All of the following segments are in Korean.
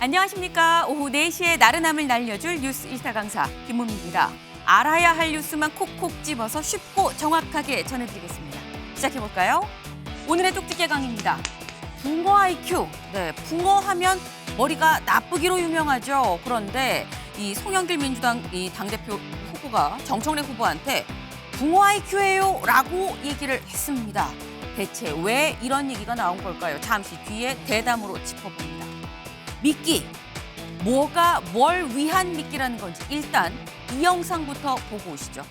안녕하십니까. 오후 4시에 나른함을 날려줄 뉴스 일타 강사 김문미입니다. 알아야 할 뉴스만 콕콕 집어서 쉽고 정확하게 전해드리겠습니다. 시작해볼까요? 오늘의 똑똑해 강입니다. 붕어 IQ. 네, 붕어 하면 머리가 나쁘기로 유명하죠. 그런데 이 송영길 민주당 당대표 후보가 정청래 후보한테 붕어 IQ예요 라고 얘기를 했습니다. 대체 왜 이런 얘기가 나온 걸까요? 잠시 뒤에 대담으로 짚어봅니다. 미끼, 뭐가 뭘 위한 미끼라는 건지 일단 이 영상부터 보고 오시죠.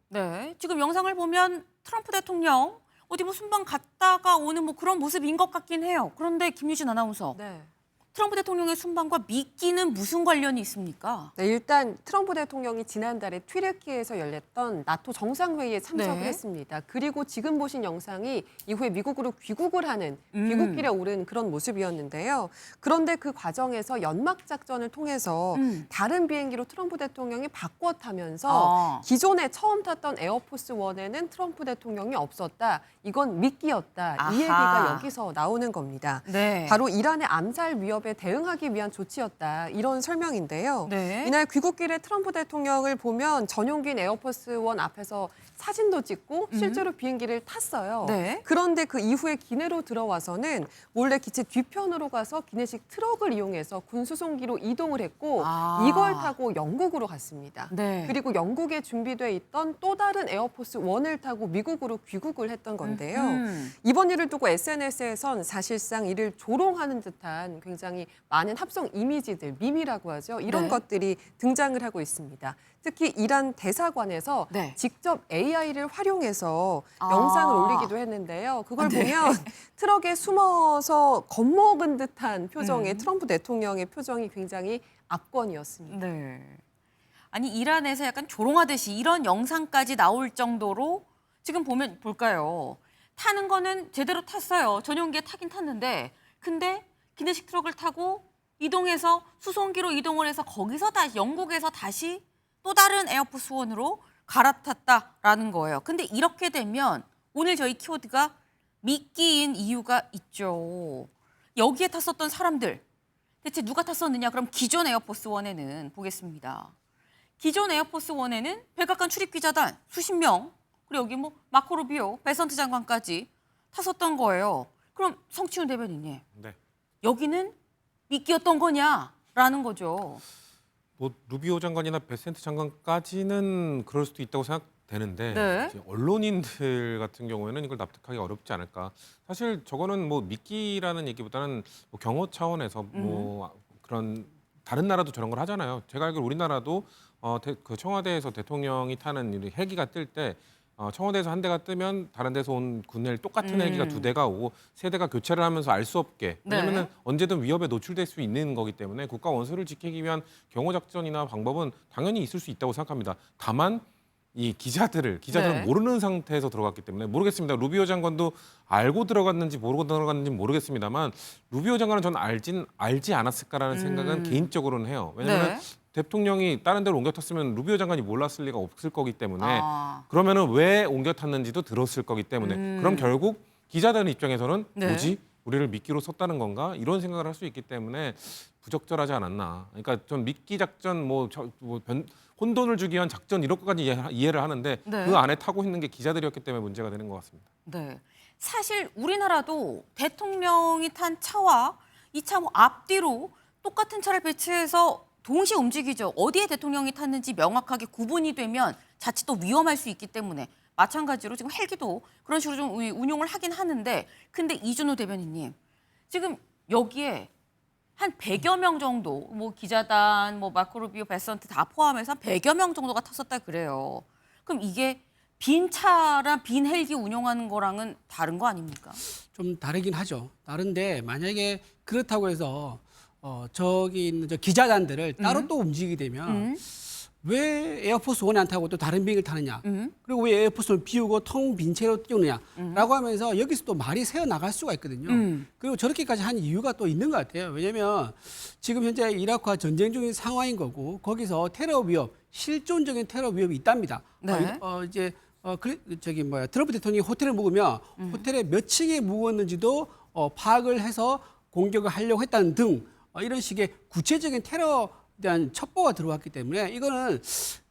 네, 지금 영상을 보면 트럼프 대통령 어디 뭐 순방 갔다가 오는 뭐 그런 모습인 것 같긴 해요. 그런데 김유진 아나운서, 네. 트럼프 대통령의 순방과 미끼는 무슨 관련이 있습니까? 네, 일단 트럼프 대통령이 지난달에 튀르키예에서 열렸던 나토 정상회의에 참석을 네. 했습니다. 그리고 지금 보신 영상이 이후에 미국으로 귀국을 하는 귀국길에 오른 그런 모습이었는데요. 그런데 그 과정에서 연막 작전을 통해서 다른 비행기로 트럼프 대통령이 바꿔 타면서 기존에 처음 탔던 에어포스 1에는 트럼프 대통령이 없었다. 이건 미끼였다. 아하. 이 얘기가 여기서 나오는 겁니다. 네. 바로 이란의 암살 위협에 대응하기 위한 조치였다. 이런 설명인데요. 네. 이날 귀국길에 트럼프 대통령을 보면 전용기인 에어포스 1 앞에서 사진도 찍고 실제로 비행기를 탔어요. 네. 그런데 그 이후에 기내로 들어와서는 몰래 기체 뒤편으로 가서 기내식 트럭을 이용해서 군수송기로 이동을 했고 이걸 타고 영국으로 갔습니다. 네. 그리고 영국에 준비돼 있던 또 다른 에어포스 1을 타고 미국으로 귀국을 했던 건데요. 이번 일을 두고 SNS에선 사실상 이를 조롱하는 듯한 굉장히 많은 합성 이미지들, 밈이라고 하죠. 이런 네. 것들이 등장을 하고 있습니다. 특히 이란 대사관에서 네. 직접 AI를 활용해서 영상을 올리기도 했는데요. 그걸 네. 보면 트럭에 숨어서 겁먹은 듯한 표정의 트럼프 대통령의 표정이 굉장히 압권이었습니다. 네. 아니 이란에서 약간 조롱하듯이 이런 영상까지 나올 정도로 지금 보면 볼까요? 타는 거는 제대로 탔어요. 전용기에 타긴 탔는데 근데 기내식 트럭을 타고 이동해서 수송기로 이동을 해서 거기서 다시 영국에서 다시 또 다른 에어포스 1으로 갈아탔다라는 거예요. 근데 이렇게 되면 오늘 저희 키워드가 미끼인 이유가 있죠. 여기에 탔었던 사람들 대체 누가 탔었느냐? 그럼 기존 에어포스 1에는 보겠습니다. 기존 에어포스 1에는 백악관 출입기자단 수십 명, 그리고 여기 뭐 마코 루비오, 베선트 장관까지 탔었던 거예요. 그럼 성치훈 대변인님, 네. 여기는 미끼였던 거냐라는 거죠. 뭐 루비오 장관이나 베센트 장관까지는 그럴 수도 있다고 생각되는데 네. 이제 언론인들 같은 경우에는 이걸 납득하기 어렵지 않을까. 사실 저거는 뭐 미끼라는 얘기보다는 뭐 경호 차원에서 뭐 그런 다른 나라도 저런 걸 하잖아요. 제가 알기로 우리나라도 그 청와대에서 대통령이 타는 이 헬기가 뜰 때 청와대에서 한 대가 뜨면 다른 데서 온 군헬 똑같은 헬기가 두 대가 오고 세 대가 교체를 하면서 알 수 없게, 왜냐면은 네. 언제든 위협에 노출될 수 있는 거기 때문에 국가 원수를 지키기 위한 경호 작전이나 방법은 당연히 있을 수 있다고 생각합니다. 다만 이 기자들은 네. 모르는 상태에서 들어갔기 때문에 모르겠습니다. 루비오 장관도 알고 들어갔는지 모르고 들어갔는지 모르겠습니다만 루비오 장관은 저는 알지 않았을까라는 생각은 개인적으로는 해요. 왜냐하면 네. 대통령이 다른 데로 옮겨 탔으면 루비오 장관이 몰랐을 리가 없을 거기 때문에 아. 그러면은 왜 옮겨 탔는지도 들었을 거기 때문에 그럼 결국 기자들 입장에서는 네. 뭐지? 우리를 미끼로 썼다는 건가? 이런 생각을 할 수 있기 때문에 부적절하지 않았나. 그러니까 좀 미끼 작전 혼돈을 주기 위한 작전 이런 것까지 이해를 하는데 네. 그 안에 타고 있는 게 기자들이었기 때문에 문제가 되는 것 같습니다. 네. 사실 우리나라도 대통령이 탄 차와 이 차 앞뒤로 똑같은 차를 배치해서 동시에 움직이죠. 어디에 대통령이 탔는지 명확하게 구분이 되면 자칫 또 위험할 수 있기 때문에 마찬가지로 지금 헬기도 그런 식으로 좀 운용을 하긴 하는데 근데 이준호 대변인님 지금 여기에 한 100여 명 정도 뭐 기자단 뭐 마코 루비오 베선트 다 포함해서 한 100여 명 정도가 탔었다 그래요. 그럼 이게 빈 차랑 빈 헬기 운영하는 거랑은 다른 거 아닙니까? 좀 다르긴 하죠. 다른데 만약에 그렇다고 해서 저기 있는 저 기자단들을 따로 또 움직이게 되면 왜 에어포스 원에 안 타고 또 다른 비행기를 타느냐? 그리고 왜 에어포스를 비우고 텅 빈 채로 띄우느냐?라고 하면서 여기서 또 말이 새어 나갈 수가 있거든요. 그리고 저렇게까지 한 이유가 또 있는 것 같아요. 왜냐하면 지금 현재 이라크와 전쟁 중인 상황인 거고 거기서 테러 위협, 실존적인 테러 위협이 있답니다. 네. 트럼프 대통령이 호텔을 묵으면 호텔에 몇 층에 묵었는지도 파악을 해서 공격을 하려고 했다는 등 이런 식의 구체적인 테러 대한 첩보가 들어왔기 때문에 이거는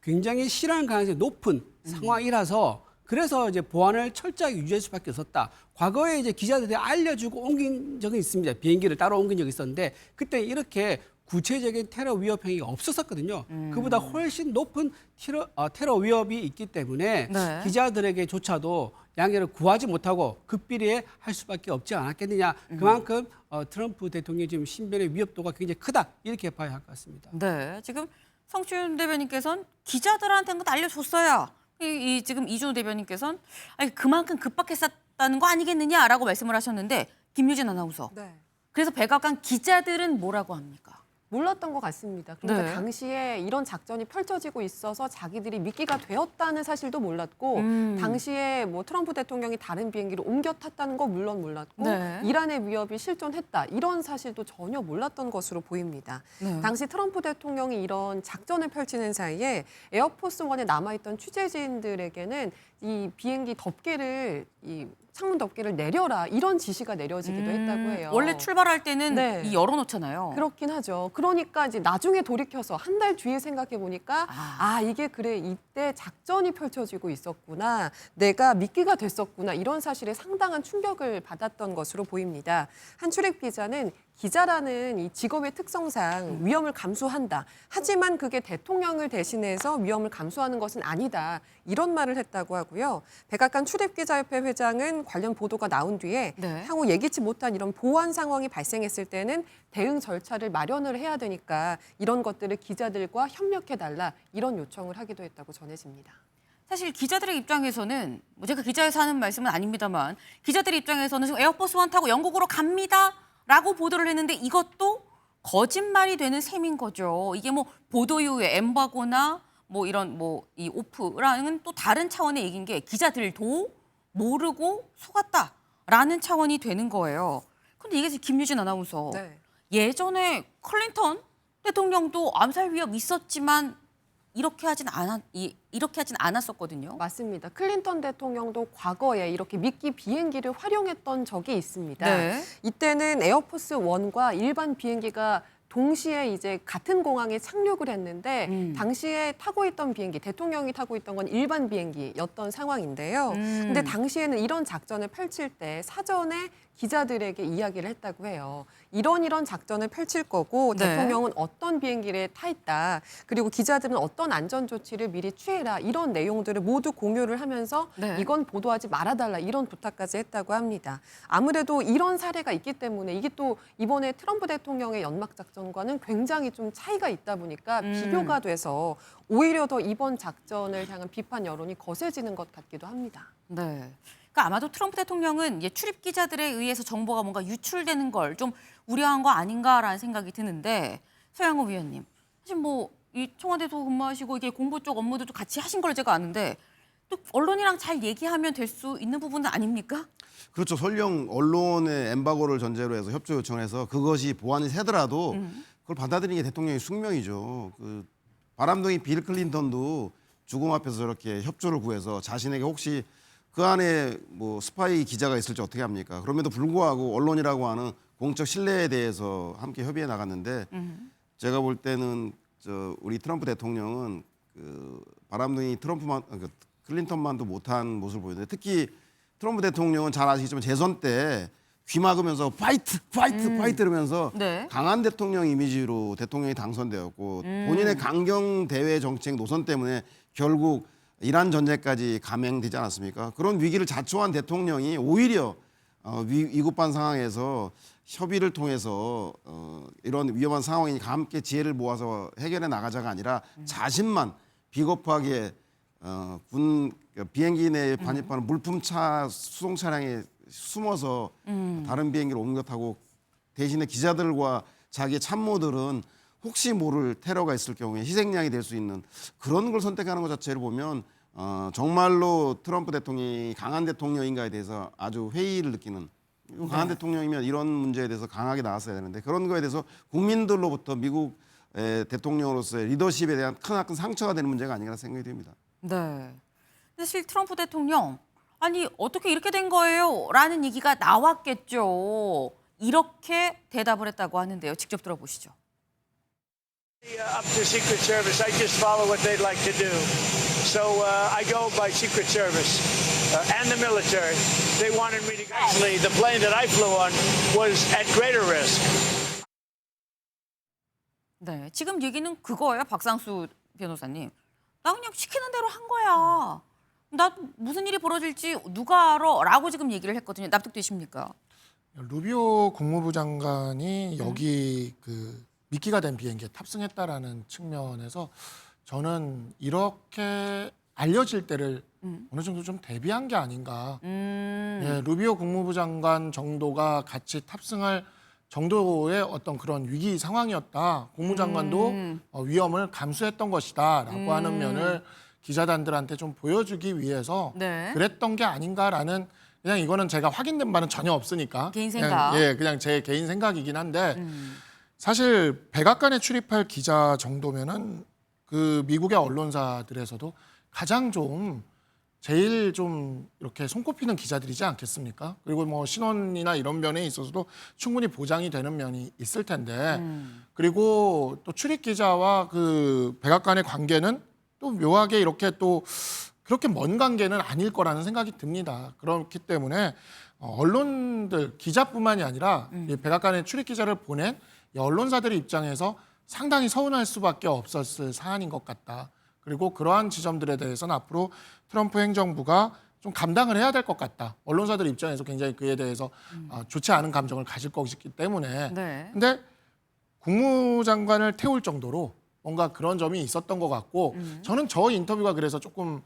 굉장히 실현 가능성이 높은 상황이라서 그래서 이제 보안을 철저하게 유지할 수밖에 없었다. 과거에 이제 기자들이 알려주고 옮긴 적은 있습니다. 비행기를 따로 옮긴 적이 있었는데 그때 이렇게 구체적인 테러 위협 행위가 없었었거든요. 그보다 훨씬 높은 테러 위협이 있기 때문에 네. 기자들에게조차도 양해를 구하지 못하고 극비리에 할 수밖에 없지 않았겠느냐. 그만큼 트럼프 대통령의 지금 신변의 위협도가 굉장히 크다. 이렇게 봐야 할 것 같습니다. 네, 지금 성춘 대변인께서는 기자들한테는 건 알려줬어야 지금 이준호 대변인께서는 아니, 그만큼 급박했었다는 거 아니겠느냐라고 말씀을 하셨는데 김유진 아나운서. 네. 그래서 백악관 기자들은 뭐라고 합니까? 몰랐던 것 같습니다. 그러니까 네. 당시에 이런 작전이 펼쳐지고 있어서 자기들이 미끼가 되었다는 사실도 몰랐고 당시에 뭐 트럼프 대통령이 다른 비행기를 옮겨 탔다는 거 물론 몰랐고 네. 이란의 위협이 실존했다 이런 사실도 전혀 몰랐던 것으로 보입니다. 네. 당시 트럼프 대통령이 이런 작전을 펼치는 사이에 에어포스 원에 남아있던 취재진들에게는 이 비행기 덮개를 이 창문 덮개를 내려라 이런 지시가 내려지기도 했다고 해요. 원래 출발할 때는 네. 이 열어놓잖아요. 그렇긴 하죠. 그러니까 이제 나중에 돌이켜서 한 달 뒤에 생각해 보니까 이게 그래 이때 작전이 펼쳐지고 있었구나. 내가 미끼가 됐었구나. 이런 사실에 상당한 충격을 받았던 것으로 보입니다. 한 출입 기자는 기자라는 이 직업의 특성상 위험을 감수한다. 하지만 그게 대통령을 대신해서 위험을 감수하는 것은 아니다. 이런 말을 했다고 하고요. 백악관 출입기자협회 회장은 관련 보도가 나온 뒤에 네. 향후 예기치 못한 이런 보안 상황이 발생했을 때는 대응 절차를 마련을 해야 되니까 이런 것들을 기자들과 협력해달라 이런 요청을 하기도 했다고 전해집니다. 사실 기자들의 입장에서는 뭐 제가 기자에서 하는 말씀은 아닙니다만 기자들의 입장에서는 지금 에어포스 원 타고 영국으로 갑니다라고 보도를 했는데 이것도 거짓말이 되는 셈인 거죠. 이게 뭐 보도 이후에 엠바고나 뭐 이런 뭐 이 오프라는 또 다른 차원의 얘기인 게 기자들도 모르고 속았다라는 차원이 되는 거예요. 근데 이게 지금 김유진 아나운서 네. 예전에 클린턴 대통령도 암살 위협 있었지만 이렇게 하진 않았었거든요. 맞습니다. 클린턴 대통령도 과거에 이렇게 미끼 비행기를 활용했던 적이 있습니다. 네. 이때는 에어포스 1과 일반 비행기가 동시에 이제 같은 공항에 착륙을 했는데 당시에 타고 있던 비행기, 대통령이 타고 있던 건 일반 비행기였던 상황인데요. 근데 당시에는 이런 작전을 펼칠 때 사전에 기자들에게 이야기를 했다고 해요. 이런 작전을 펼칠 거고 네. 대통령은 어떤 비행기를 타 있다. 그리고 기자들은 어떤 안전 조치를 미리 취해라. 이런 내용들을 모두 공유를 하면서 네. 이건 보도하지 말아달라. 이런 부탁까지 했다고 합니다. 아무래도 이런 사례가 있기 때문에 이게 또 이번에 트럼프 대통령의 연막 작전과는 굉장히 좀 차이가 있다 보니까 비교가 돼서 오히려 더 이번 작전을 향한 비판 여론이 거세지는 것 같기도 합니다. 네. 그러니까 아마도 트럼프 대통령은 출입 기자들에 의해서 정보가 뭔가 유출되는 걸 좀 우려한 거 아닌가라는 생각이 드는데 서양호 위원님, 사실 뭐 이 청와대도 근무하시고 이게 공보 쪽 업무도 좀 같이 하신 걸 제가 아는데 또 언론이랑 잘 얘기하면 될 수 있는 부분은 아닙니까? 그렇죠. 설령 언론의 엠바고를 전제로 해서 협조 요청을 해서 그것이 보안이 새더라도 그걸 받아들이는 게 대통령의 숙명이죠. 그 바람둥이 빌 클린턴도 죽음 앞에서 저렇게 협조를 구해서 자신에게 혹시 그 안에 뭐 스파이 기자가 있을지 어떻게 합니까? 그럼에도 불구하고 언론이라고 하는 공적 신뢰에 대해서 함께 협의해 나갔는데 제가 볼 때는 우리 트럼프 대통령은 그 바람둥이 클린턴만도 못한 모습을 보이는데 특히 트럼프 대통령은 잘 아시겠지만 재선 때 귀 막으면서 파이트 이러면서 네. 강한 대통령 이미지로 대통령이 당선되었고 본인의 강경 대외 정책 노선 때문에 결국 이란 전쟁까지 감행되지 않았습니까? 그런 위기를 자초한 대통령이 오히려 위급한 상황에서 협의를 통해서 이런 위험한 상황이니까 함께 지혜를 모아서 해결해 나가자가 아니라 자신만 비겁하게 군 비행기 내에 반입하는 물품차 수송 차량에 숨어서 다른 비행기를 옮겨 타고 대신에 기자들과 자기의 참모들은 혹시 모를 테러가 있을 경우에 희생양이 될 수 있는 그런 걸 선택하는 것 자체를 보면 정말로 트럼프 대통령이 강한 대통령인가에 대해서 아주 회의를 느끼는 강한 대통령이면 이런 문제에 대해서 강하게 나왔어야 되는데 그런 거에 대해서 국민들로부터 미국 대통령으로서의 리더십에 대한 크나큰 상처가 되는 문제가 아닌가 생각이 됩니다. 네. 사실 트럼프 대통령 아니 어떻게 이렇게 된 거예요? 라는 얘기가 나왔겠죠. 이렇게 대답을 했다고 하는데요. 직접 들어보시죠. Up to Secret Service. I just follow what they'd like to do. So I go by Secret Service and the military. They wanted me to. Actually, the plane that I flew on was at greater risk. 네, 지금 얘기는 그거예요, 박상수 변호사님. 나 그냥 시키는 대로 한 거야. 나 무슨 일이 벌어질지 누가 알아? 라고 지금 얘기를 했거든요. 납득되십니까? 루비오 국무부 장관이 여기 그 미끼가 된 비행기에 탑승했다라는 측면에서 저는 이렇게 알려질 때를 어느 정도 좀 대비한 게 아닌가. 예, 루비오 국무부 장관 정도가 같이 탑승할 정도의 어떤 그런 위기 상황이었다. 국무장관도 위험을 감수했던 것이다라고 하는 면을 기자단들한테 좀 보여주기 위해서 네. 그랬던 게 아닌가라는 그냥 이거는 제가 확인된 바는 전혀 없으니까 개인 생각. 그냥 제 개인 생각이긴 한데 사실 백악관에 출입할 기자 정도면은 그 미국의 언론사들에서도 가장 좀 제일 좀 이렇게 손꼽히는 기자들이지 않겠습니까? 그리고 뭐 신원이나 이런 면에 있어서도 충분히 보장이 되는 면이 있을 텐데 그리고 또 출입 기자와 그 백악관의 관계는 또 묘하게 이렇게 또 그렇게 먼 관계는 아닐 거라는 생각이 듭니다. 그렇기 때문에 언론들 기자뿐만이 아니라 이 백악관의 출입 기자를 보낸 이 언론사들의 입장에서 상당히 서운할 수밖에 없었을 사안인 것 같다. 그리고 그러한 지점들에 대해서는 앞으로 트럼프 행정부가 좀 감당을 해야 될 것 같다. 언론사들 입장에서 굉장히 그에 대해서 좋지 않은 감정을 가질 것이기 때문에. 네. 근데 국무장관을 태울 정도로 뭔가 그런 점이 있었던 것 같고 저는 저 인터뷰가 그래서 조금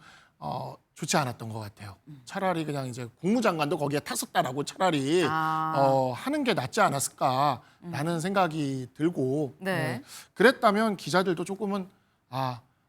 좋지 않았던 것 같아요. 차라리 그냥 이제 국무장관도 거기에 탔었다라고 차라리 하는 게 낫지 않았을까라는 생각이 들고 네. 그랬다면 기자들도 조금은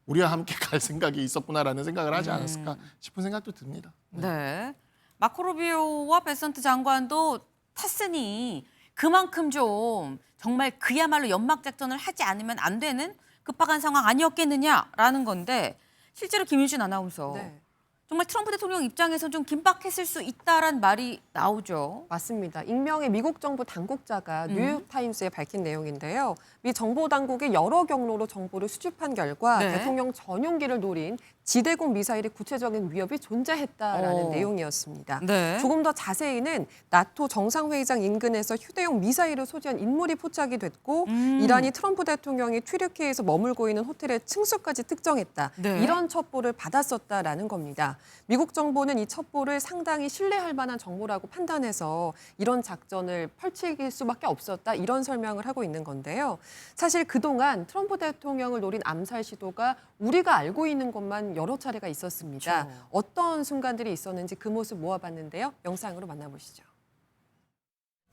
우리와 함께 갈 생각이 있었구나라는 생각을 하지 않았을까 싶은 생각도 듭니다. 네. 마코 루비오와 베선트 장관도 탔으니 그만큼 좀 정말 그야말로 연막 작전을 하지 않으면 안 되는 급박한 상황 아니었겠느냐라는 건데 실제로 김유진 아나운서 네. 정말 트럼프 대통령 입장에서 좀 긴박했을 수 있다란 말이 나오죠. 맞습니다. 익명의 미국 정부 당국자가 뉴욕타임스에 밝힌 내용인데요. 미 정보 당국이 여러 경로로 정보를 수집한 결과 네. 대통령 전용기를 노린 지대공 미사일의 구체적인 위협이 존재했다라는 내용이었습니다. 네. 조금 더 자세히는 나토 정상회의장 인근에서 휴대용 미사일을 소지한 인물이 포착이 됐고 이란이 트럼프 대통령이 튀르키예에서 머물고 있는 호텔의 층수까지 특정했다. 네. 이런 첩보를 받았었다라는 겁니다. 미국 정보는 이 첩보를 상당히 신뢰할 만한 정보라고 판단해서 이런 작전을 펼칠 수밖에 없었다. 이런 설명을 하고 있는 건데요. 사실 그동안 트럼프 대통령을 노린 암살 시도가 우리가 알고 있는 것만 여러 차례가 있었습니다. 그렇죠. 어떤 순간들이 있었는지 그 모습 모아봤는데요. 영상으로 만나보시죠.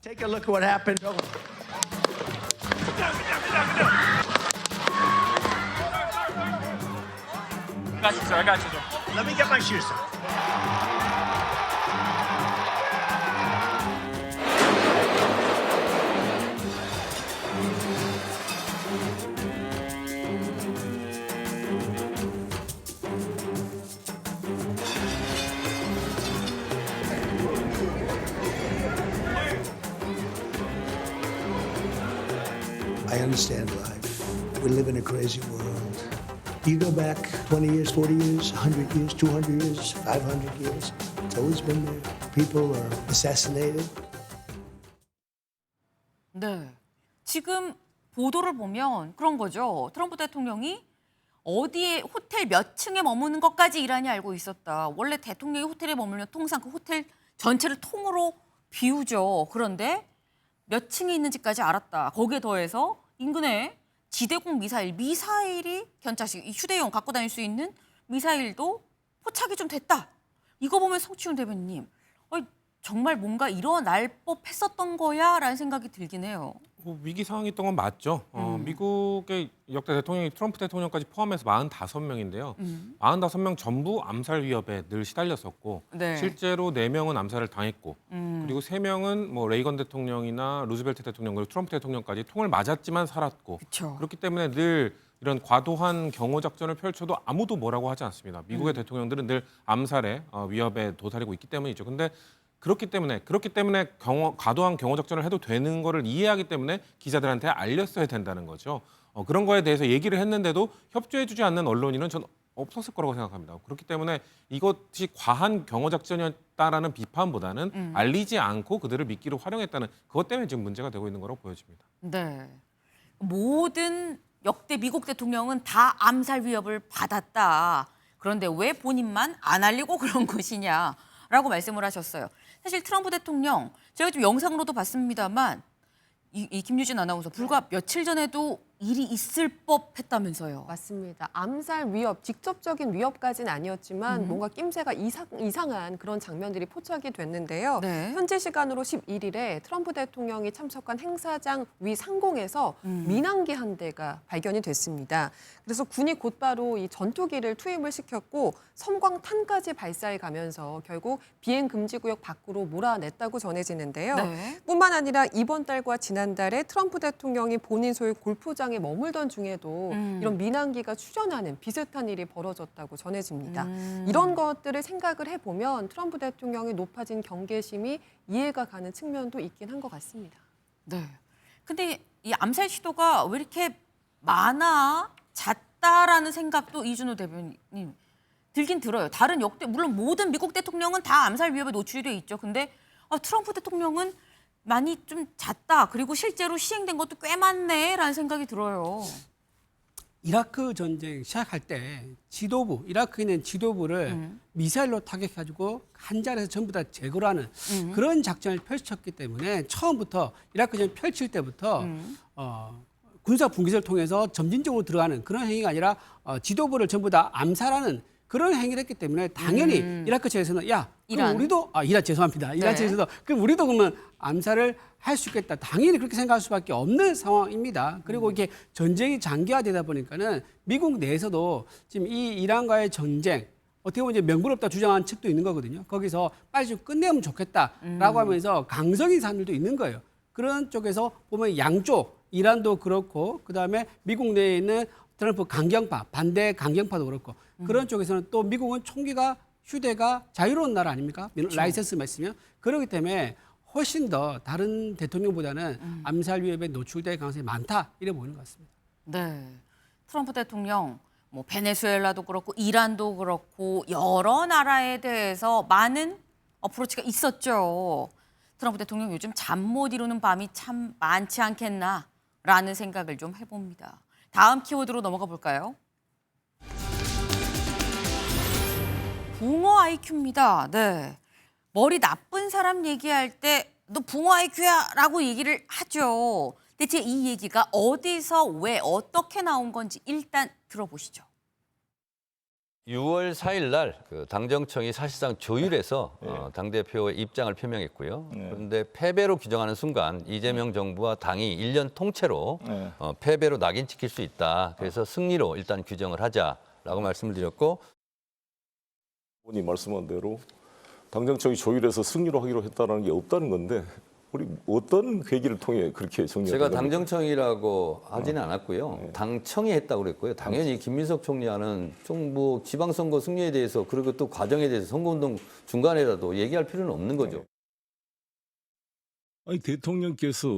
Take a look at what happened. I got you, sir. I got you, sir. Let me get my shoes, sir. I understand life. We live in a crazy world. You go back 20 years, 40 years, 100 years, 200 years, 500 years, it's always been there. People are assassinated. 네. 지금 보도를 보면 그런 거죠. 트럼프 대통령이 어디에 호텔 몇 층에 머무는 것까지 이란이 알고 있었다. 원래 대통령이 호텔에 머물면 통상 그 호텔 전체를 통으로 비우죠. 그런데 몇 층에 있는지까지 알았다. 거기에 더해서 인근에 지대공 미사일이 견착식, 휴대용 갖고 다닐 수 있는 미사일도 포착이 좀 됐다. 이거 보면 성추윤 대변인님, 정말 뭔가 일어날 법했었던 거야라는 생각이 들긴 해요. 뭐 위기 상황이었던 건 맞죠. 미국의 역대 대통령이 트럼프 대통령까지 포함해서 45명인데요. 45명 전부 암살 위협에 늘 시달렸었고 네. 실제로 4명은 암살을 당했고 그리고 3명은 뭐 레이건 대통령이나 루즈벨트 대통령 그리고 트럼프 대통령까지 총을 맞았지만 살았고 그렇죠. 그렇기 때문에 늘 이런 과도한 경호 작전을 펼쳐도 아무도 뭐라고 하지 않습니다. 미국의 대통령들은 늘 암살의 위협에 도사리고 있기 때문이죠. 근데 그렇기 때문에 과도한 경호 작전을 해도 되는 거를 이해하기 때문에 기자들한테 알렸어야 된다는 거죠. 그런 거에 대해서 얘기를 했는데도 협조해주지 않는 언론인은 전 없었을 거라고 생각합니다. 그렇기 때문에 이것이 과한 경호 작전이었다라는 비판보다는 알리지 않고 그들을 미끼로 활용했다는 그것 때문에 지금 문제가 되고 있는 거라고 보여집니다. 네. 모든 역대 미국 대통령은 다 암살 위협을 받았다. 그런데 왜 본인만 안 알리고 그런 것이냐라고 말씀을 하셨어요. 사실 트럼프 대통령 제가 좀 영상으로도 봤습니다만 이 김유진 아나운서 불과 며칠 전에도 일이 있을 법했다면서요. 맞습니다. 암살 위협, 직접적인 위협까지는 아니었지만 뭔가 낌새가 이상한 그런 장면들이 포착이 됐는데요. 네. 현지 시간으로 11일에 트럼프 대통령이 참석한 행사장 위 상공에서 민항기 한 대가 발견이 됐습니다. 그래서 군이 곧바로 이 전투기를 투입을 시켰고 섬광탄까지 발사해 가면서 결국 비행 금지 구역 밖으로 몰아냈다고 전해지는데요. 네. 뿐만 아니라 이번 달과 지난달에 트럼프 대통령이 본인 소유 골프장에 머물던 중에도 이런 민항기가 출현하는 비슷한 일이 벌어졌다고 전해집니다. 이런 것들을 생각을 해보면 트럼프 대통령의 높아진 경계심이 이해가 가는 측면도 있긴 한 것 같습니다. 네. 근데 이 암살 시도가 왜 이렇게 잦다라는 생각도 이준호 대변인 들긴 들어요. 다른 역대 물론 모든 미국 대통령은 다 암살 위협에 노출이 돼 있죠. 근데 트럼프 대통령은 많이 좀 잦다. 그리고 실제로 시행된 것도 꽤 많네라는 생각이 들어요. 이라크 전쟁 시작할 때 지도부, 이라크에 있는 지도부를 미사일로 타격해가지고 한 자리에서 전부 다 제거를 하는 그런 작전을 펼쳤기 때문에 처음부터 이라크 전쟁 펼칠 때부터 군사 분기를 통해서 점진적으로 들어가는 그런 행위가 아니라 지도부를 전부 다 암살하는 그런 행위를 했기 때문에 당연히 이라크 측에서는 야, 그럼 이란. 우리도 이란 죄송합니다. 이란 네. 측에서도 그럼 우리도 그러면 암살을 할 수 있겠다. 당연히 그렇게 생각할 수밖에 없는 상황입니다. 그리고 이게 전쟁이 장기화되다 보니까는 미국 내에서도 지금 이 이란과의 전쟁 어떻게 보면 이제 명분없다 주장하는 측도 있는 거거든요. 거기서 빨리 좀 끝내면 좋겠다라고 하면서 강성인 사람들도 있는 거예요. 그런 쪽에서 보면 양쪽 이란도 그렇고 그다음에 미국 내에 있는 트럼프 강경파, 반대 강경파도 그렇고 그런 쪽에서는 또 미국은 총기가 휴대가 자유로운 나라 아닙니까? 라이센스만 있으면. 그렇기 때문에 훨씬 더 다른 대통령보다는 암살 위협에 노출될 가능성이 많다 이래 보이는 것 같습니다. 네. 트럼프 대통령 뭐 베네수엘라도 그렇고 이란도 그렇고 여러 나라에 대해서 많은 어프로치가 있었죠. 트럼프 대통령 요즘 잠 못 이루는 밤이 참 많지 않겠나라는 생각을 좀 해봅니다. 다음 키워드로 넘어가 볼까요? 붕어 IQ입니다. 네. 머리 나쁜 사람 얘기할 때 너 붕어 IQ야 라고 얘기를 하죠. 대체 이 얘기가 어디서 왜 어떻게 나온 건지 일단 들어보시죠. 6월 4일 날 그 당정청이 사실상 조율해서 당대표의 입장을 표명했고요. 그런데 패배로 규정하는 순간 이재명 정부와 당이 1년 통째로 패배로 낙인찍힐 수 있다. 그래서 승리로 일단 규정을 하자라고 말씀을 드렸고 본인이 말씀한 대로 당정청이 조율해서 승리로 하기로 했다는 게 없다는 건데 우리 어떤 계기를 통해 그렇게 정리했다는 제가 겁니까? 당정청이라고 하지는 않았고요. 당청이 했다고 그랬고요. 당연히 김민석 총리와는 좀 뭐 지방선거 승리에 대해서 그리고 또 과정에 대해서 선거운동 중간에라도 얘기할 필요는 없는 거죠. 아니 대통령께서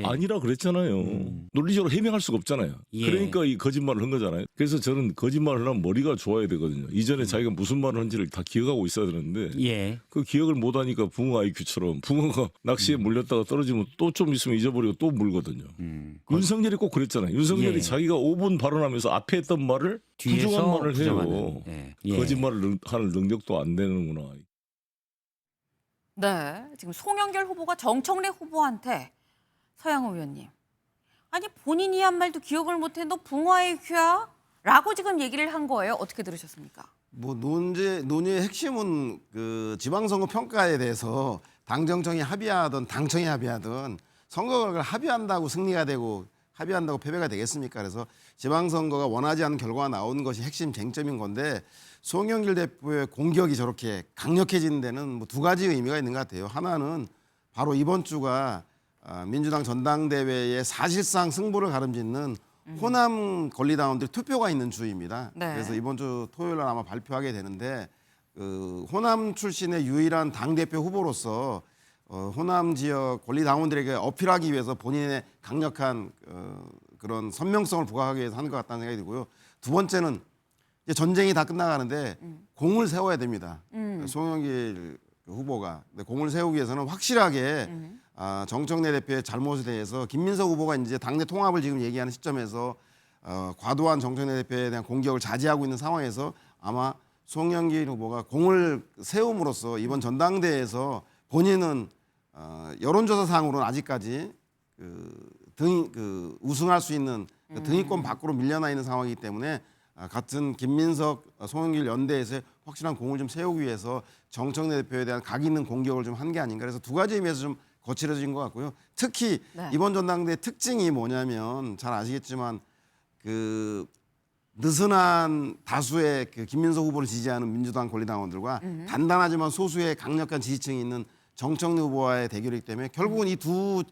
아니라 그랬잖아요. 논리적으로 해명할 수가 없잖아요. 그러니까 이 거짓말을 한 거잖아요. 그래서 저는 거짓말을 하면 머리가 좋아야 되거든요. 이전에 자기가 무슨 말을 한지를 다 기억하고 있어야 되는데 그 기억을 못하니까 붕어 IQ처럼 붕어가 낚시에 물렸다가 떨어지면 또 좀 있으면 잊어버리고 또 물거든요. 윤석열이 꼭 그랬잖아요. 윤석열이 자기가 5분 발언하면서 앞에 했던 말을 부정한 말을 해요. 거짓말을 하는 능력도 안 되는구나. 네, 지금 송영길 후보가 정청래 후보한테 서양호 의원님, 아니 본인이 한 말도 기억을 못해 너 붕어 IQ야? 라고 지금 얘기를 한 거예요. 어떻게 들으셨습니까? 뭐 논의의 핵심은 그 지방선거 평가에 대해서 당정청이 합의하든 당청이 합의하든 선거를 합의한다고 승리가 되고 합의한다고 패배가 되겠습니까? 그래서 지방선거가 원하지 않은 결과가 나오는 것이 핵심 쟁점인 건데 송영길 대표의 공격이 저렇게 강력해지는 데는 뭐 두 가지 의미가 있는 것 같아요. 하나는 바로 이번 주가 민주당 전당대회에 사실상 승부를 가름짓는 호남 권리당원들 투표가 있는 주입니다. 네. 그래서 이번 주 토요일 날 아마 발표하게 되는데 그 호남 출신의 유일한 당대표 후보로서 호남 지역 권리당원들에게 어필하기 위해서 본인의 강력한 그런 선명성을 부각하기 위해서 하는 것 같다는 생각이 들고요. 두 번째는 이제 전쟁이 다 끝나가는데 공을 세워야 됩니다. 송영길 후보가. 근데 공을 세우기 위해서는 확실하게 정청래 대표의 잘못에 대해서 김민석 후보가 이제 당내 통합을 지금 얘기하는 시점에서 과도한 정청래 대표에 대한 공격을 자제하고 있는 상황에서 아마 송영길 후보가 공을 세움으로써 이번 전당대회에서 본인은 여론조사상으로는 아직까지 우승할 수 있는 등위권 밖으로 밀려나 있는 상황이기 때문에 같은 김민석, 송영길 연대에서 확실한 공을 좀 세우기 위해서 정청래 대표에 대한 각 있는 공격을 좀 한 게 아닌가. 그래서 두 가지 의미에서 좀 거칠어진 것 같고요. 특히 네. 이번 전당대회 특징이 뭐냐면 잘 아시겠지만 그 느슨한 다수의 그 김민석 후보를 지지하는 민주당 권리당원들과 단단하지만 소수의 강력한 지지층이 있는 정청래 후보와의 대결이기 때문에 결국은 이 두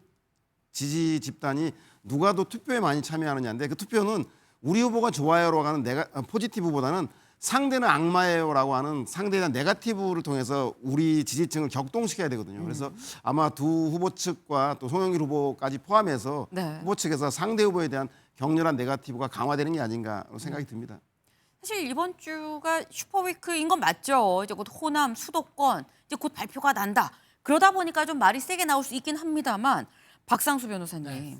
지지 집단이 누가 더 투표에 많이 참여하느냐인데 그 투표는 우리 후보가 좋아요라고 하는 포지티브보다는 상대는 악마예요라고 하는 상대에 대한 네거티브를 통해서 우리 지지층을 격동시켜야 되거든요. 그래서 아마 두 후보 측과 또 송영길 후보까지 포함해서 네. 후보 측에서 상대 후보에 대한 격렬한 네거티브가 강화되는 게 아닌가 생각이 듭니다. 사실 이번 주가 슈퍼위크인 건 맞죠. 이제 곧 호남, 수도권 이제 곧 발표가 난다. 그러다 보니까 좀 말이 세게 나올 수 있긴 합니다만 박상수 변호사님. 네.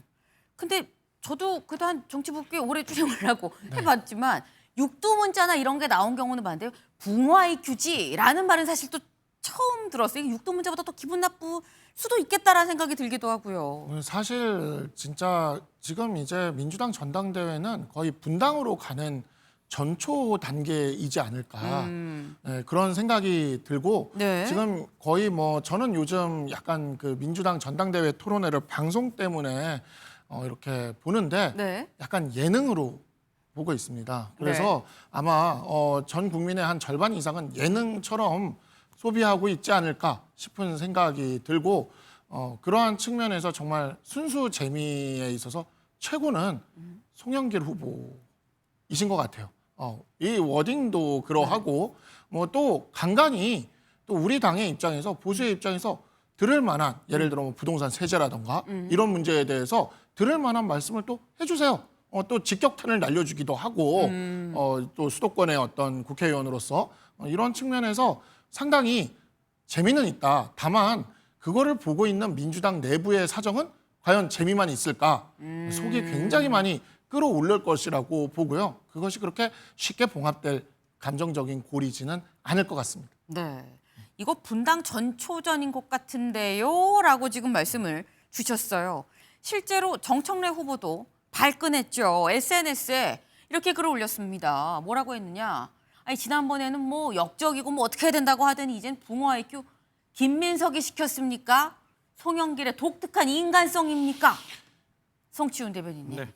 근데 저도 그동안 정치부 꽤 오래 출연을 하고 해봤지만 육두문자나 이런 게 나온 경우는 많은데 붕어아이 규지라는 말은 사실 또 처음 들었어요. 육두문자보다 더 기분 나쁠 수도 있겠다라는 생각이 들기도 하고요. 사실 진짜 지금 이제 민주당 전당대회는 거의 분당으로 가는 전초 단계이지 않을까 네, 그런 생각이 들고 네. 지금 거의 뭐 저는 요즘 약간 그 민주당 전당대회 토론회를 방송 때문에 이렇게 보는데 네. 약간 예능으로 보고 있습니다. 그래서 아마 전 국민의 한 절반 이상은 예능처럼 소비하고 있지 않을까 싶은 생각이 들고 그러한 측면에서 정말 순수 재미에 있어서 최고는 송영길 후보이신 것 같아요. 이 워딩도 그러하고 뭐 또 간간히 또 우리 당의 입장에서 보수의 입장에서 들을 만한 예를 들어 뭐 부동산 세제라던가 이런 문제에 대해서 들을 만한 말씀을 또 해주세요. 또 직격탄을 날려주기도 하고 또 수도권의 어떤 국회의원으로서 이런 측면에서 상당히 재미는 있다. 다만 그거를 보고 있는 민주당 내부의 사정은 과연 재미만 있을까? 속이 굉장히 많이 끌어올릴 것이라고 보고요. 그것이 그렇게 쉽게 봉합될 감정적인 골이지는 않을 것 같습니다. 네. 이거 분당 전초전인 것 같은데요? 라고 지금 말씀을 주셨어요. 실제로 정청래 후보도 발끈했죠. SNS에 이렇게 글을 올렸습니다. 뭐라고 했느냐. 아니 지난번에는 뭐 역적이고 뭐 어떻게 해야 된다고 하더니 이젠 붕어 IQ 김민석이 시켰습니까? 송영길의 독특한 인간성입니까? 송치훈 대변인님. 네.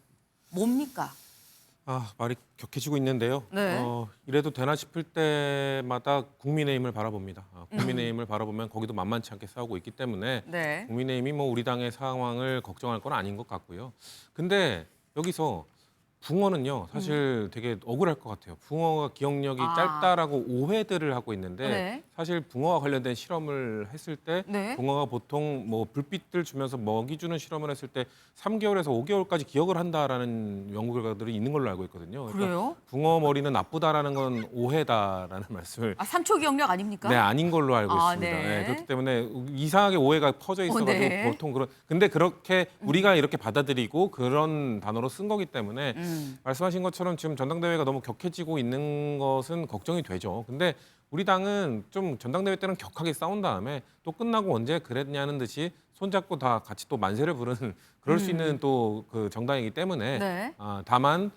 뭡니까? 말이 격해지고 있는데요. 네. 이래도 되나 싶을 때마다 국민의힘을 바라봅니다. 국민의힘을 바라보면 거기도 만만치 않게 싸우고 있기 때문에 네. 국민의힘이 뭐 우리 당의 상황을 걱정할 건 아닌 것 같고요. 근데 여기서 붕어는요 사실 되게 억울할 것 같아요. 붕어가 기억력이 짧다라고 오해들을 하고 있는데 네. 사실 붕어와 관련된 실험을 했을 때 네. 붕어가 보통 뭐 불빛들 주면서 먹이 주는 실험을 했을 때 3개월에서 5개월까지 기억을 한다라는 연구 결과들이 있는 걸로 알고 있거든요. 그러니까 그래요? 붕어 머리는 나쁘다라는 건 오해다라는 말씀을 3초 기억력 아닙니까? 네, 아닌 걸로 알고 있습니다. 네. 네, 그렇기 때문에 이상하게 오해가 퍼져 있어가지고 네. 보통 근데 그렇게 우리가 이렇게 받아들이고 그런 단어로 쓴 거기 때문에 말씀하신 것처럼 지금 전당대회가 너무 격해지고 있는 것은 걱정이 되죠. 근데 우리 당은 좀 전당대회 때는 격하게 싸운 다음에 또 끝나고 언제 그랬냐는 듯이 손잡고 다 같이 또 만세를 부르는 그럴 수 있는 또 그 정당이기 때문에 네. 다만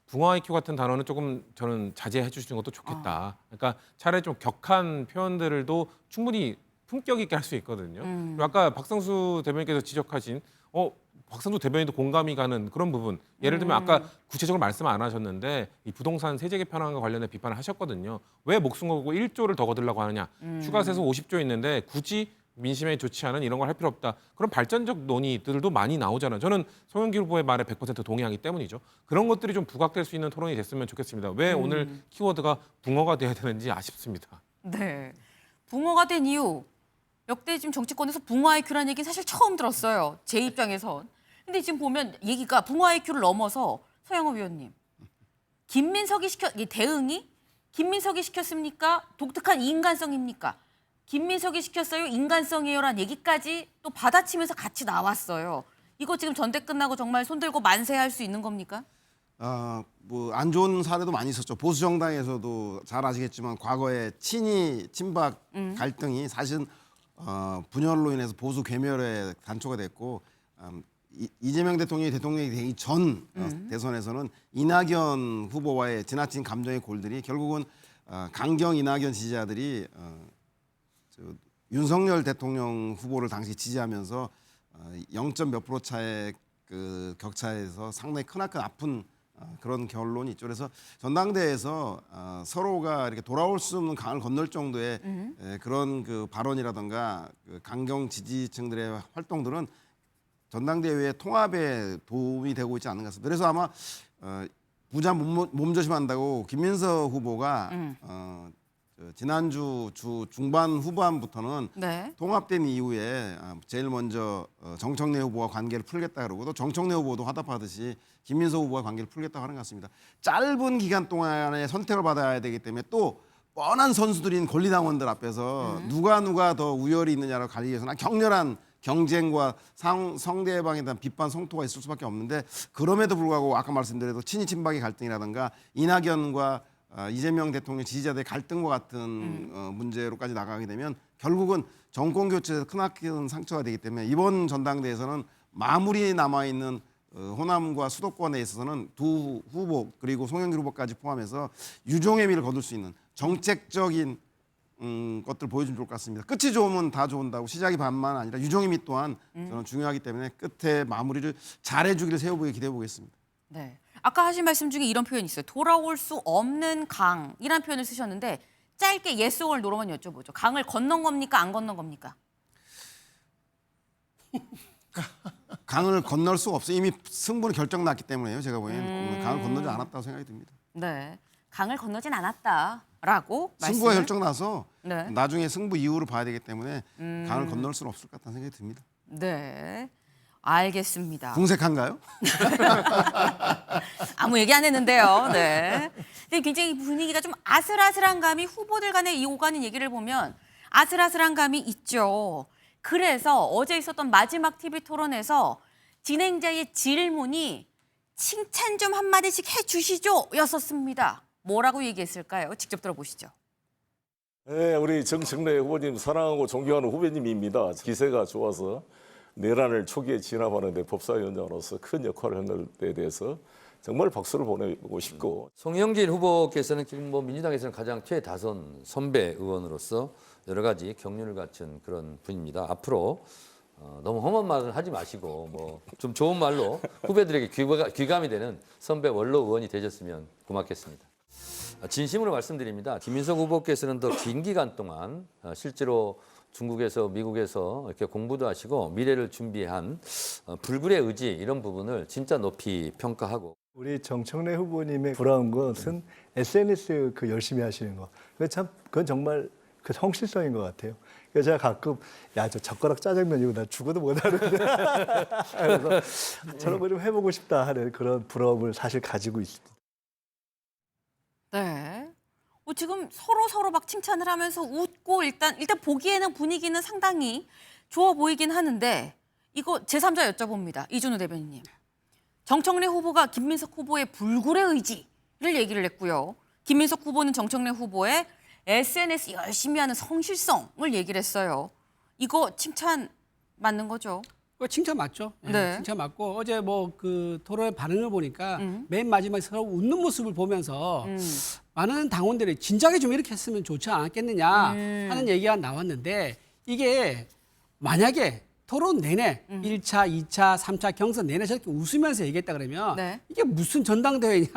붕어 IQ 같은 단어는 조금 저는 자제해 주시는 것도 좋겠다. 그러니까 차라리 좀 격한 표현들도 충분히 품격 있게 할 수 있거든요. 그리고 아까 박성수 대변인께서 지적하신 박성수 대변인도 공감이 가는 그런 부분. 예를 들면 아까 구체적으로 말씀 안 하셨는데 이 부동산 세제 개편안과 관련해 비판을 하셨거든요. 왜 목숨 걸고 1조를 더 거두려고 하느냐. 추가 세수 50조 있는데 굳이 민심에 좋지 않은 이런 걸 할 필요 없다. 그런 발전적 논의들도 많이 나오잖아요. 저는 송영길 후보의 말에 100% 동의하기 때문이죠. 그런 것들이 좀 부각될 수 있는 토론이 됐으면 좋겠습니다. 왜 오늘 키워드가 붕어가 돼야 되는지 아쉽습니다. 네. 붕어가 된 이유. 역대 지금 정치권에서 붕어 IQ라는 얘기 사실 처음 들었어요. 제 입장에선. 근데 지금 보면 얘기가 붕어 IQ를 넘어서 서영호 위원님. 김민석이 대응이 김민석이 시켰습니까? 독특한 인간성입니까? 김민석이 시켰어요? 인간성이에요라는 얘기까지 또 받아치면서 같이 나왔어요. 이거 지금 전대 끝나고 정말 손들고 만세할 수 있는 겁니까? 뭐 안 좋은 사례도 많이 있었죠. 보수 정당에서도 잘 아시겠지만 과거에 친이 친박 갈등이 사실은 분열로 인해서 보수 괴멸의 단초가 됐고 이재명 대통령이 되기 전 대선에서는 이낙연 후보와의 지나친 감정의 골들이 결국은 강경 이낙연 지지자들이 윤석열 대통령 후보를 당시 지지하면서 0몇 프로 차의 그 격차에서 상당히 크나큰 아픈 그런 결론이 있죠. 그래서 전당대회에서 서로가 이렇게 돌아올 수 없는 강을 건널 정도의 그런 그 발언이라든가 그 강경 지지층들의 활동들은 전당대회 통합에 도움이 되고 있지 않는가 싶습니다. 그래서 아마 부자 몸조심한다고 김민석 후보가 지난주 중반 후반부터는 네. 통합된 이후에 제일 먼저 정청래 후보와 관계를 풀겠다 그러고 또 정청래 후보도 화답하듯이 김민석 후보와 관계를 풀겠다고 하는 것 같습니다. 짧은 기간 동안에 선택을 받아야 되기 때문에 또 뻔한 선수들인 권리당원들 앞에서 누가 더 우열이 있느냐를 가리기 위해서는 격렬한 경쟁과 상대방에 대한 비판 성토가 있을 수밖에 없는데 그럼에도 불구하고 아까 말씀드린 친이 친박의 갈등이라든가 이낙연과 이재명 대통령 지지자들의 갈등과 같은 문제로까지 나가게 되면 결국은 정권 교체에서 크나큰 상처가 되기 때문에 이번 전당대회에서는 마무리 남아있는 호남과 수도권에 있어서는 두 후보 그리고 송영길 후보까지 포함해서 유종의 미를 거둘 수 있는 정책적인 것들 보여주면 좋을 것 같습니다. 끝이 좋으면 다 좋은다고 시작이 반만 아니라 유종의 미 또한 저는 중요하기 때문에 끝에 마무리를 잘해주기를 새우보게 기대해 보겠습니다. 네. 아까 하신 말씀 중에 이런 표현이 있어요. 돌아올 수 없는 강이란 표현을 쓰셨는데 짧게 yes or no로만 여쭤보죠. 강을 건넌 겁니까? 안 건넌 겁니까? 강을 건널 수가 없어요. 이미 승부는 결정났기 때문에요. 제가 보기에는 강을 건너지 않았다고 생각이 듭니다. 네. 강을 건너진 않았다라고 승부가 말씀을. 결정나서 네. 나중에 승부 이후로 봐야 되기 때문에 강을 건널 수는 없을 것 같다는 생각이 듭니다. 네. 알겠습니다. 궁색한가요? 아무 얘기 안 했는데요. 네. 근데 굉장히 분위기가 좀 아슬아슬한 감이 후보들 간의 이 오가는 얘기를 보면 아슬아슬한 감이 있죠. 그래서 어제 있었던 마지막 TV 토론에서 진행자의 질문이 칭찬 좀 한마디씩 해주시죠 였었습니다. 뭐라고 얘기했을까요? 직접 들어보시죠. 네, 우리 정청래 후보님 사랑하고 존경하는 후배님입니다. 기세가 좋아서 내란을 초기에 진압하는 데 법사위원장으로서 큰 역할을 한 것에 대해서 정말 박수를 보내고 싶고. 송영길 후보께서는 지금 뭐 민주당에서는 가장 최다선 선배 의원으로서 여러 가지 경륜을 갖춘 그런 분입니다. 앞으로 너무 험한 말은 하지 마시고 뭐 좀 좋은 말로 후배들에게 귀감이 되는 선배 원로 의원이 되셨으면 고맙겠습니다. 진심으로 말씀드립니다. 김민석 후보께서는 더 긴 기간 동안 실제로 중국에서 미국에서 이렇게 공부도 하시고 미래를 준비한 불굴의 의지 이런 부분을 진짜 높이 평가하고. 우리 정청래 후보님의 부러운 것은 SNS 그 열심히 하시는 거. 그건 정말 그 성실성인 것 같아요. 그래서 제가 가끔 저 젓가락 짜장면 이거 나 죽어도 못하는데 그래서 저런 거 좀 해보고 싶다 하는 그런 부러움을 사실 가지고 있습니다. 네. 지금 서로 막 칭찬을 하면서 웃고 일단 보기에는 분위기는 상당히 좋아 보이긴 하는데 이거 제3자 여쭤봅니다. 이준우 대변인님. 정청래 후보가 김민석 후보의 불굴의 의지를 얘기를 했고요. 김민석 후보는 정청래 후보의 SNS 열심히 하는 성실성을 얘기를 했어요. 이거 칭찬 맞는 거죠? 그거 칭찬 맞죠? 네. 칭찬 맞고 어제 뭐 그 토론회 반응을 보니까 맨 마지막에 서로 웃는 모습을 보면서 많은 당원들이 진작에 좀 이렇게 했으면 좋지 않았겠느냐 하는 얘기가 나왔는데 이게 만약에 토론 내내 1차, 2차, 3차 경선 내내 저렇게 웃으면서 얘기했다 그러면 네. 이게 무슨 전당대회냐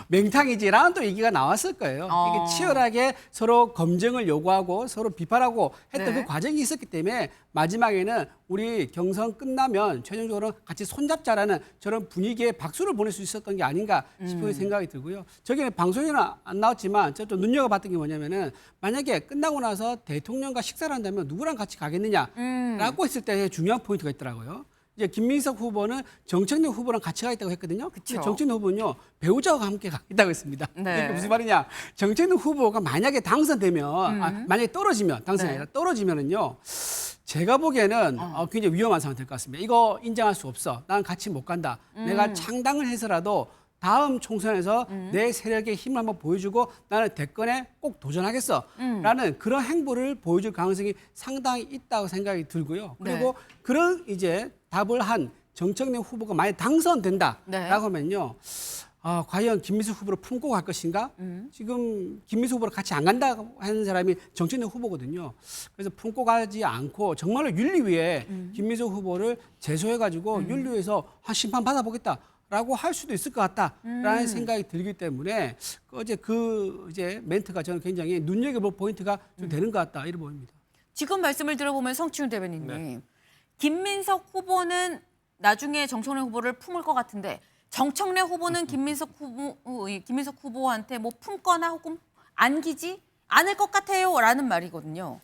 맹탕이지라는 또 얘기가 나왔을 거예요. 이게 치열하게 서로 검증을 요구하고 서로 비판하고 했던 네. 그 과정이 있었기 때문에 마지막에는 우리 경선 끝나면 최종적으로 같이 손잡자라는 저런 분위기에 박수를 보낼 수 있었던 게 아닌가 싶은 생각이 들고요. 저기 방송에는 안 나왔지만 저 또 눈여겨봤던 게 뭐냐면은 만약에 끝나고 나서 대통령과 식사를 한다면 누구랑 같이 가겠느냐라고 했을 때 중요한 포인트가 있더라고요. 이제 김민석 후보는 정청래 후보랑 같이 가겠다고 했거든요. 근데 정청래 후보는요 배우자와 함께 가겠다고 했습니다. 네. 이게 무슨 말이냐? 정청래 후보가 만약에 당선되면, 만약에 떨어지면 당선이 아니라 떨어지면은요. 제가 보기에는 굉장히 위험한 상황이 될 것 같습니다. 이거 인정할 수 없어. 나는 같이 못 간다. 내가 창당을 해서라도 다음 총선에서 내 세력의 힘을 한번 보여주고 나는 대권에 꼭 도전하겠어. 라는 그런 행보를 보여줄 가능성이 상당히 있다고 생각이 들고요. 그리고 그런 이제 답을 한 정청래 후보가 만약 당선된다라고 하면요. 과연 김민석 후보를 품고 갈 것인가? 지금 김민석 후보를 같이 안 간다고 하는 사람이 정청래 후보거든요. 그래서 품고 가지 않고 정말로 윤리위에 김민석 후보를 제소해가지고 윤리위에서 한 심판 받아보겠다라고 할 수도 있을 것 같다라는 생각이 들기 때문에 어제 그 이제 멘트가 저는 굉장히 눈여겨볼 포인트가 좀 되는 것 같다 이렇게 보입니다. 지금 말씀을 들어보면 성치훈 대변인님, 김민석 후보는 나중에 정청래 후보를 품을 것 같은데 정청래 후보는 김민석 후보한테 뭐 품거나 혹은 안기지 않을 것 같아요라는 말이거든요.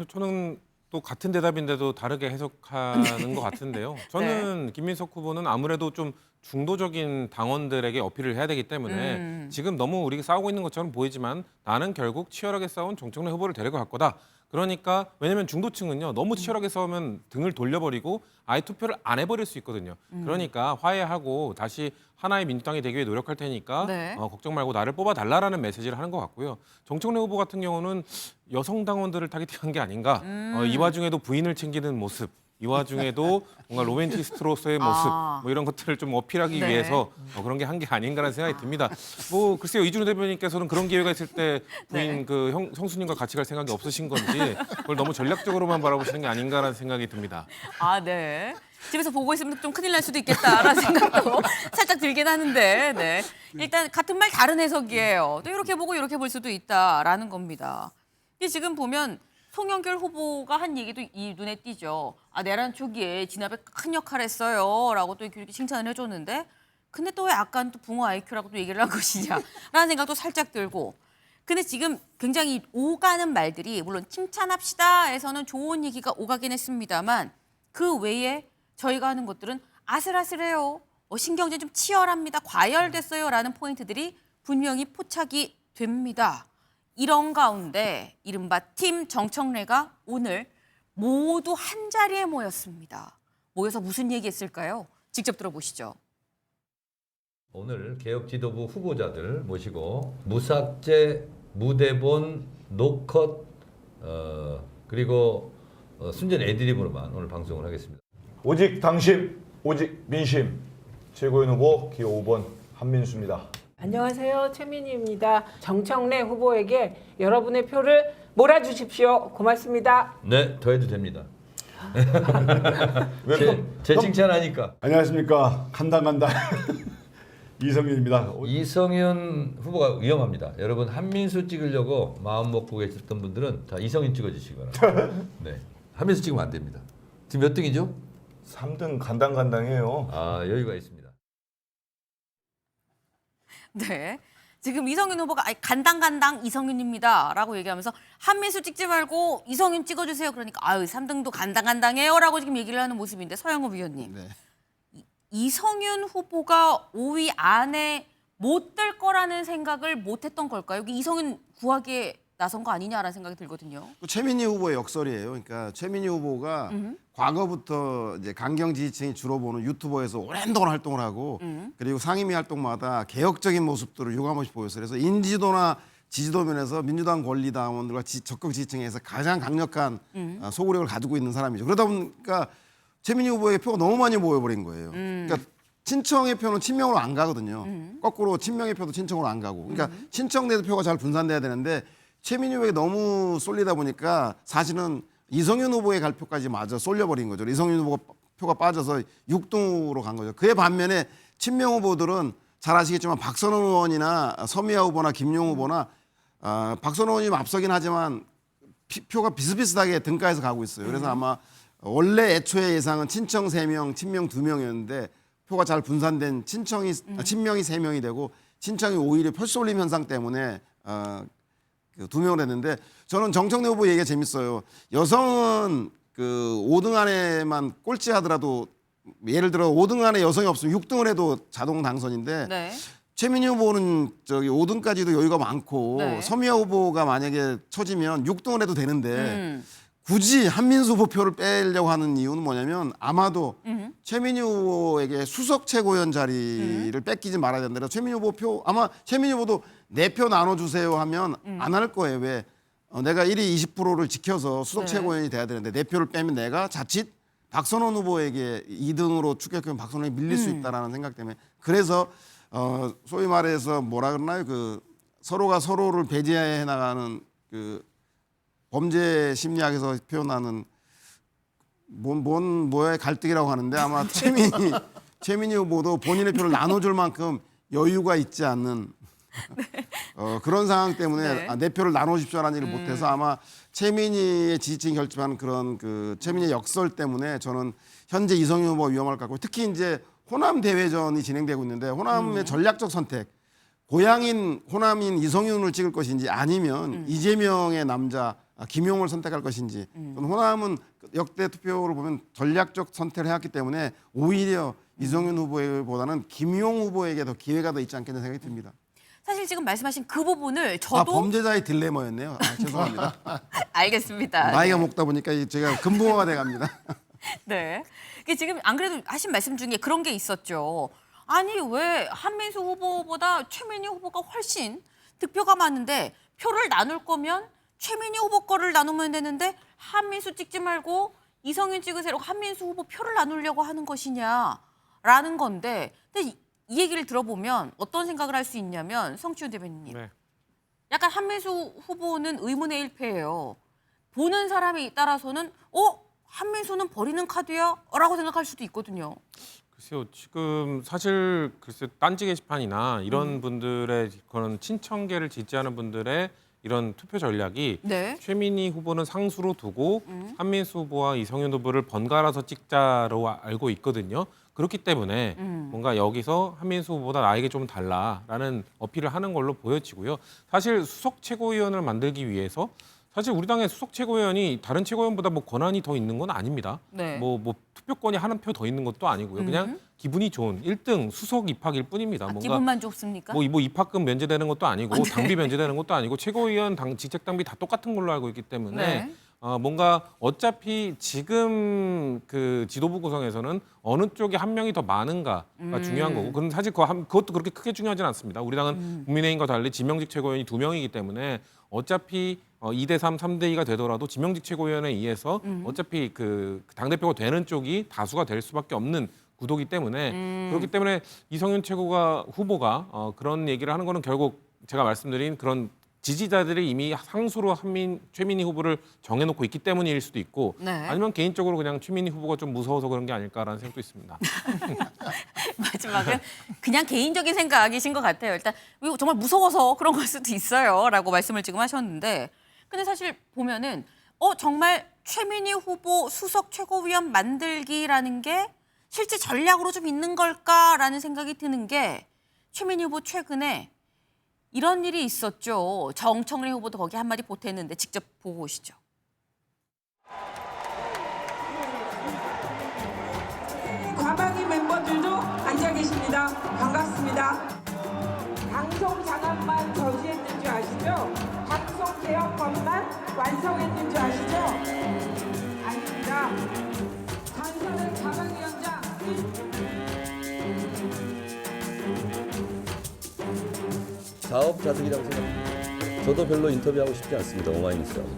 저는 또 같은 대답인데도 다르게 해석하는 것 같은데요. 저는 김민석 후보는 아무래도 좀 중도적인 당원들에게 어필을 해야 되기 때문에 지금 너무 우리가 싸우고 있는 것처럼 보이지만 나는 결국 치열하게 싸운 정청래 후보를 데리고 갈 거다. 그러니까 왜냐하면 중도층은요 너무 치열하게 싸우면 등을 돌려버리고 아예 투표를 안 해버릴 수 있거든요. 그러니까 화해하고 다시 하나의 민주당이 되기 위해 노력할 테니까 걱정 말고 나를 뽑아달라라는 메시지를 하는 것 같고요. 정청래 후보 같은 경우는 여성 당원들을 타겟팅한 게 아닌가. 이 와중에도 부인을 챙기는 모습. 이 와중에도 뭔가 로맨티스트로서의 모습 뭐 이런 것들을 좀 어필하기 위해서 그런 게 한 게 아닌가라는 생각이 듭니다. 뭐 글쎄요 이준호 대표님께서는 그런 기회가 있을 때 부인 그 형수님과 같이 갈 생각이 없으신 건지 그걸 너무 전략적으로만 바라보시는 게 아닌가라는 생각이 듭니다. 네. 집에서 보고 있으면 좀 큰일 날 수도 있겠다라는 생각도 살짝 들긴 하는데 일단 같은 말 다른 해석이에요. 또 이렇게 보고 이렇게 볼 수도 있다라는 겁니다. 이게 지금 보면 송영길 후보가 한 얘기도 이 눈에 띄죠. 내란 초기에 진압에 큰 역할을 했어요라고 또 이렇게 칭찬을 해줬는데 근데 또 왜 약간 또 붕어 IQ라고 또 얘기를 한 것이냐라는 생각도 살짝 들고 근데 지금 굉장히 오가는 말들이 물론 칭찬합시다에서는 좋은 얘기가 오가긴 했습니다만 그 외에 저희가 하는 것들은 아슬아슬해요. 신경전 좀 치열합니다. 과열됐어요라는 포인트들이 분명히 포착이 됩니다. 이런 가운데 이른바 팀 정청래가 오늘 모두 한 자리에 모였습니다. 모여서 무슨 얘기했을까요? 직접 들어보시죠. 오늘 개혁 지도부 후보자들 모시고 무삭제, 무대본, 노컷 그리고 순전 애드립으로만 오늘 방송을 하겠습니다. 오직 당심, 오직 민심. 최고위원 후보 기호 5번 한민수입니다. 안녕하세요. 최민희입니다. 정청래 후보에게 여러분의 표를 몰아주십시오. 고맙습니다. 네, 더 해도 됩니다. 제 칭찬하니까. 안녕하십니까. 간다. 이성윤입니다. 이성윤 후보가 위험합니다. 여러분 한민수 찍으려고 마음 먹고 계셨던 분들은 다 이성윤 찍어주시기 바랍니다. 네, 한민수 찍으면 안 됩니다. 지금 몇 등이죠? 3등 간당간당해요. 여유가 있습니다. 네. 지금 이성윤 후보가 간당 이성윤입니다라고 얘기하면서 한민수 찍지 말고 이성윤 찍어주세요. 그러니까 3등도 간당해요라고 지금 얘기를 하는 모습인데 서영호 위원님. 이성윤 후보가 5위 안에 못 들 거라는 생각을 못했던 걸까요? 여기 이성윤 구하기에 나선 거 아니냐라는 생각이 들거든요. 최민희 후보의 역설이에요. 그러니까 최민희 후보가 과거부터 이제 강경 지지층이 주로 보는 유튜버에서 오랜 동안 활동을 하고 그리고 상임위 활동마다 개혁적인 모습들을 유감없이 보였어요. 그래서 인지도나 지지도 면에서 민주당 권리당원들과 적극 지지층에서 가장 강력한 소구력을 가지고 있는 사람이죠. 그러다 보니까 최민희 후보에게 표가 너무 많이 모여버린 거예요. 그러니까 친청의 표는 친명으로 안 가거든요. 거꾸로 친명의 표도 친청으로 안 가고. 그러니까 친청 내 표가 잘 분산돼야 되는데 최민희 후보에게 너무 쏠리다 보니까 사실은 이성윤 후보의 갈 표까지 마저 쏠려버린 거죠. 이성윤 후보가 표가 빠져서 6등으로 간 거죠. 그에 반면에 친명 후보들은 잘 아시겠지만 박선원 의원이나 서미아 후보나 김용 후보나 박선원 의원이 앞서긴 하지만 표가 비슷비슷하게 등가해서 가고 있어요. 그래서 아마 원래 애초에 예상은 친청 3명, 친명 2명이었는데 표가 잘 분산된 친명이 3명이 되고 친청이 오히려 표 쏠림 현상 때문에 2명을 했는데 저는 정청래 후보 얘기가 재밌어요. 여성은 그 5등 안에만 꼴찌하더라도 예를 들어 5등 안에 여성이 없으면 6등을 해도 자동 당선인데 네. 최민희 후보는 저기 5등까지도 여유가 많고 네. 서미아 후보가 만약에 처지면 6등을 해도 되는데 굳이 한민수 후보 표를 빼려고 하는 이유는 뭐냐면 아마도 최민희 후보에게 수석 최고위원 자리를 뺏기지 말아야 된다. 최민희 후보 표 아마 최민희 후보도 내 표 나눠주세요 하면 안 할 거예요. 왜? 내가 1위 20%를 지켜서 수석 네. 최고위원이 돼야 되는데 내 표를 빼면 내가 자칫 박선원 후보에게 2등으로 추격하면 박선원이 밀릴 수 있다라는 생각 때문에 그래서 소위 말해서 뭐라 그러나요? 그 서로가 서로를 배제해 나가는 그 범죄 심리학에서 표현하는 뭐의 갈등이라고 하는데 아마 최민희 후보도 본인의 표를 나눠줄 만큼 여유가 있지 않는 그런 상황 때문에 네. 내 표를 나눠주십시오라는 얘기를 못해서 아마 최민희의 지지층이 결집하는 그런 그 최민희의 역설 때문에 저는 현재 이성윤 후보가 위험할 것 같고 특히 이제 호남 대회전이 진행되고 있는데 호남의 전략적 선택 고향인 호남인 이성윤을 찍을 것인지 아니면 이재명의 남자 김용을 선택할 것인지 호남은 역대 투표를 보면 전략적 선택을 해왔기 때문에 오히려 이성윤 후보보다는 김용 후보에게 더 기회가 더 있지 않겠는 생각이 듭니다. 사실 지금 말씀하신 그 부분을 저도 범죄자의 딜레마였네요. 죄송합니다. 알겠습니다. 나이가 네. 먹다 보니까 제가 금붕어가 돼갑니다. 네. 이게 지금 안 그래도 하신 말씀 중에 그런 게 있었죠. 아니 왜 한민수 후보보다 최민희 후보가 훨씬 득표가 많은데 표를 나눌 거면 최민희 후보 거를 나누면 되는데 한민수 찍지 말고 이성윤 찍으세요. 한민수 후보 표를 나누려고 하는 것이냐라는 건데 근데 이 얘기를 들어보면 어떤 생각을 할 수 있냐면 성추현 대변인님. 네. 약간 한민수 후보는 의문의 1패예요. 보는 사람에 따라서는 한민수는 버리는 카드야? 라고 생각할 수도 있거든요. 글쎄요, 지금 사실 딴지 게시판이나 이런 분들의 그런 친청계를 지지하는 분들의 이런 투표 전략이 네. 최민희 후보는 상수로 두고 한민수 후보와 이성윤 후보를 번갈아서 찍자로 알고 있거든요. 그렇기 때문에 뭔가 여기서 한민수 후보보다 나에게 좀 달라라는 어필을 하는 걸로 보여지고요. 사실 수석 최고위원을 만들기 위해서 사실 우리 당의 수석 최고위원이 다른 최고위원보다 뭐 권한이 더 있는 건 아닙니다. 네. 뭐 투표권이 한 표 더 있는 것도 아니고요. 그냥 기분이 좋은 1등 수석 입학일 뿐입니다. 뭔가 기분만 좋습니까? 뭐 입학금 면제되는 것도 아니고 당비 면제되는 것도 아니고 최고위원 직책 당비 다 똑같은 걸로 알고 있기 때문에 네. 뭔가 어차피 지금 그 지도부 구성에서는 어느 쪽에 한 명이 더 많은가가 중요한 거고 그건 사실 그것도 그렇게 크게 중요하진 않습니다. 우리 당은 국민의힘과 달리 지명직 최고위원이 2명이기 때문에 어차피 2대3, 3대2가 되더라도 지명직 최고위원에 의해서 어차피 그 당대표가 되는 쪽이 다수가 될 수밖에 없는 구도기 때문에 그렇기 때문에 이성윤 후보가 그런 얘기를 하는 거는 결국 제가 말씀드린 그런 지지자들이 이미 상수로 최민희 후보를 정해놓고 있기 때문일 수도 있고 네. 아니면 개인적으로 그냥 최민희 후보가 좀 무서워서 그런 게 아닐까라는 생각도 있습니다. 마지막은 그냥 개인적인 생각이신 것 같아요. 일단 정말 무서워서 그런 걸 수도 있어요라고 말씀을 지금 하셨는데 근데 사실 보면은 정말 최민희 후보 수석 최고위원 만들기라는 게 실제 전략으로 좀 있는 걸까라는 생각이 드는 게 최민희 후보 최근에 이런 일이 있었죠. 정청래 후보도 거기 한마디 보탰는데 직접 보고 오시죠. 과방위 멤버들도 앉아 계십니다. 반갑습니다. 방송 장악만 저지했는 줄 아시죠? 방송 개혁법만 완성했는 줄 아시죠? 아닙니다. 강선을 과방위원장 자업자득이라고 생각합니다. 저도 별로 인터뷰하고 싶지 않습니다. 오마이뉴스하고.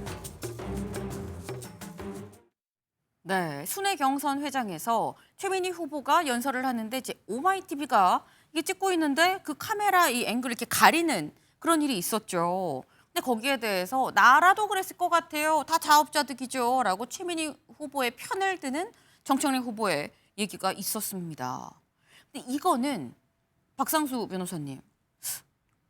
네, 순회 경선 회장에서 최민희 후보가 연설을 하는데 이제 오마이TV가 이게 찍고 있는데 그 카메라 이 앵글 이렇게 가리는 그런 일이 있었죠. 근데 거기에 대해서 나라도 그랬을 것 같아요. 다 자업자득이죠. 라고 최민희 후보의 편을 드는 정청래 후보의 얘기가 있었습니다. 근데 이거는 박상수 변호사님,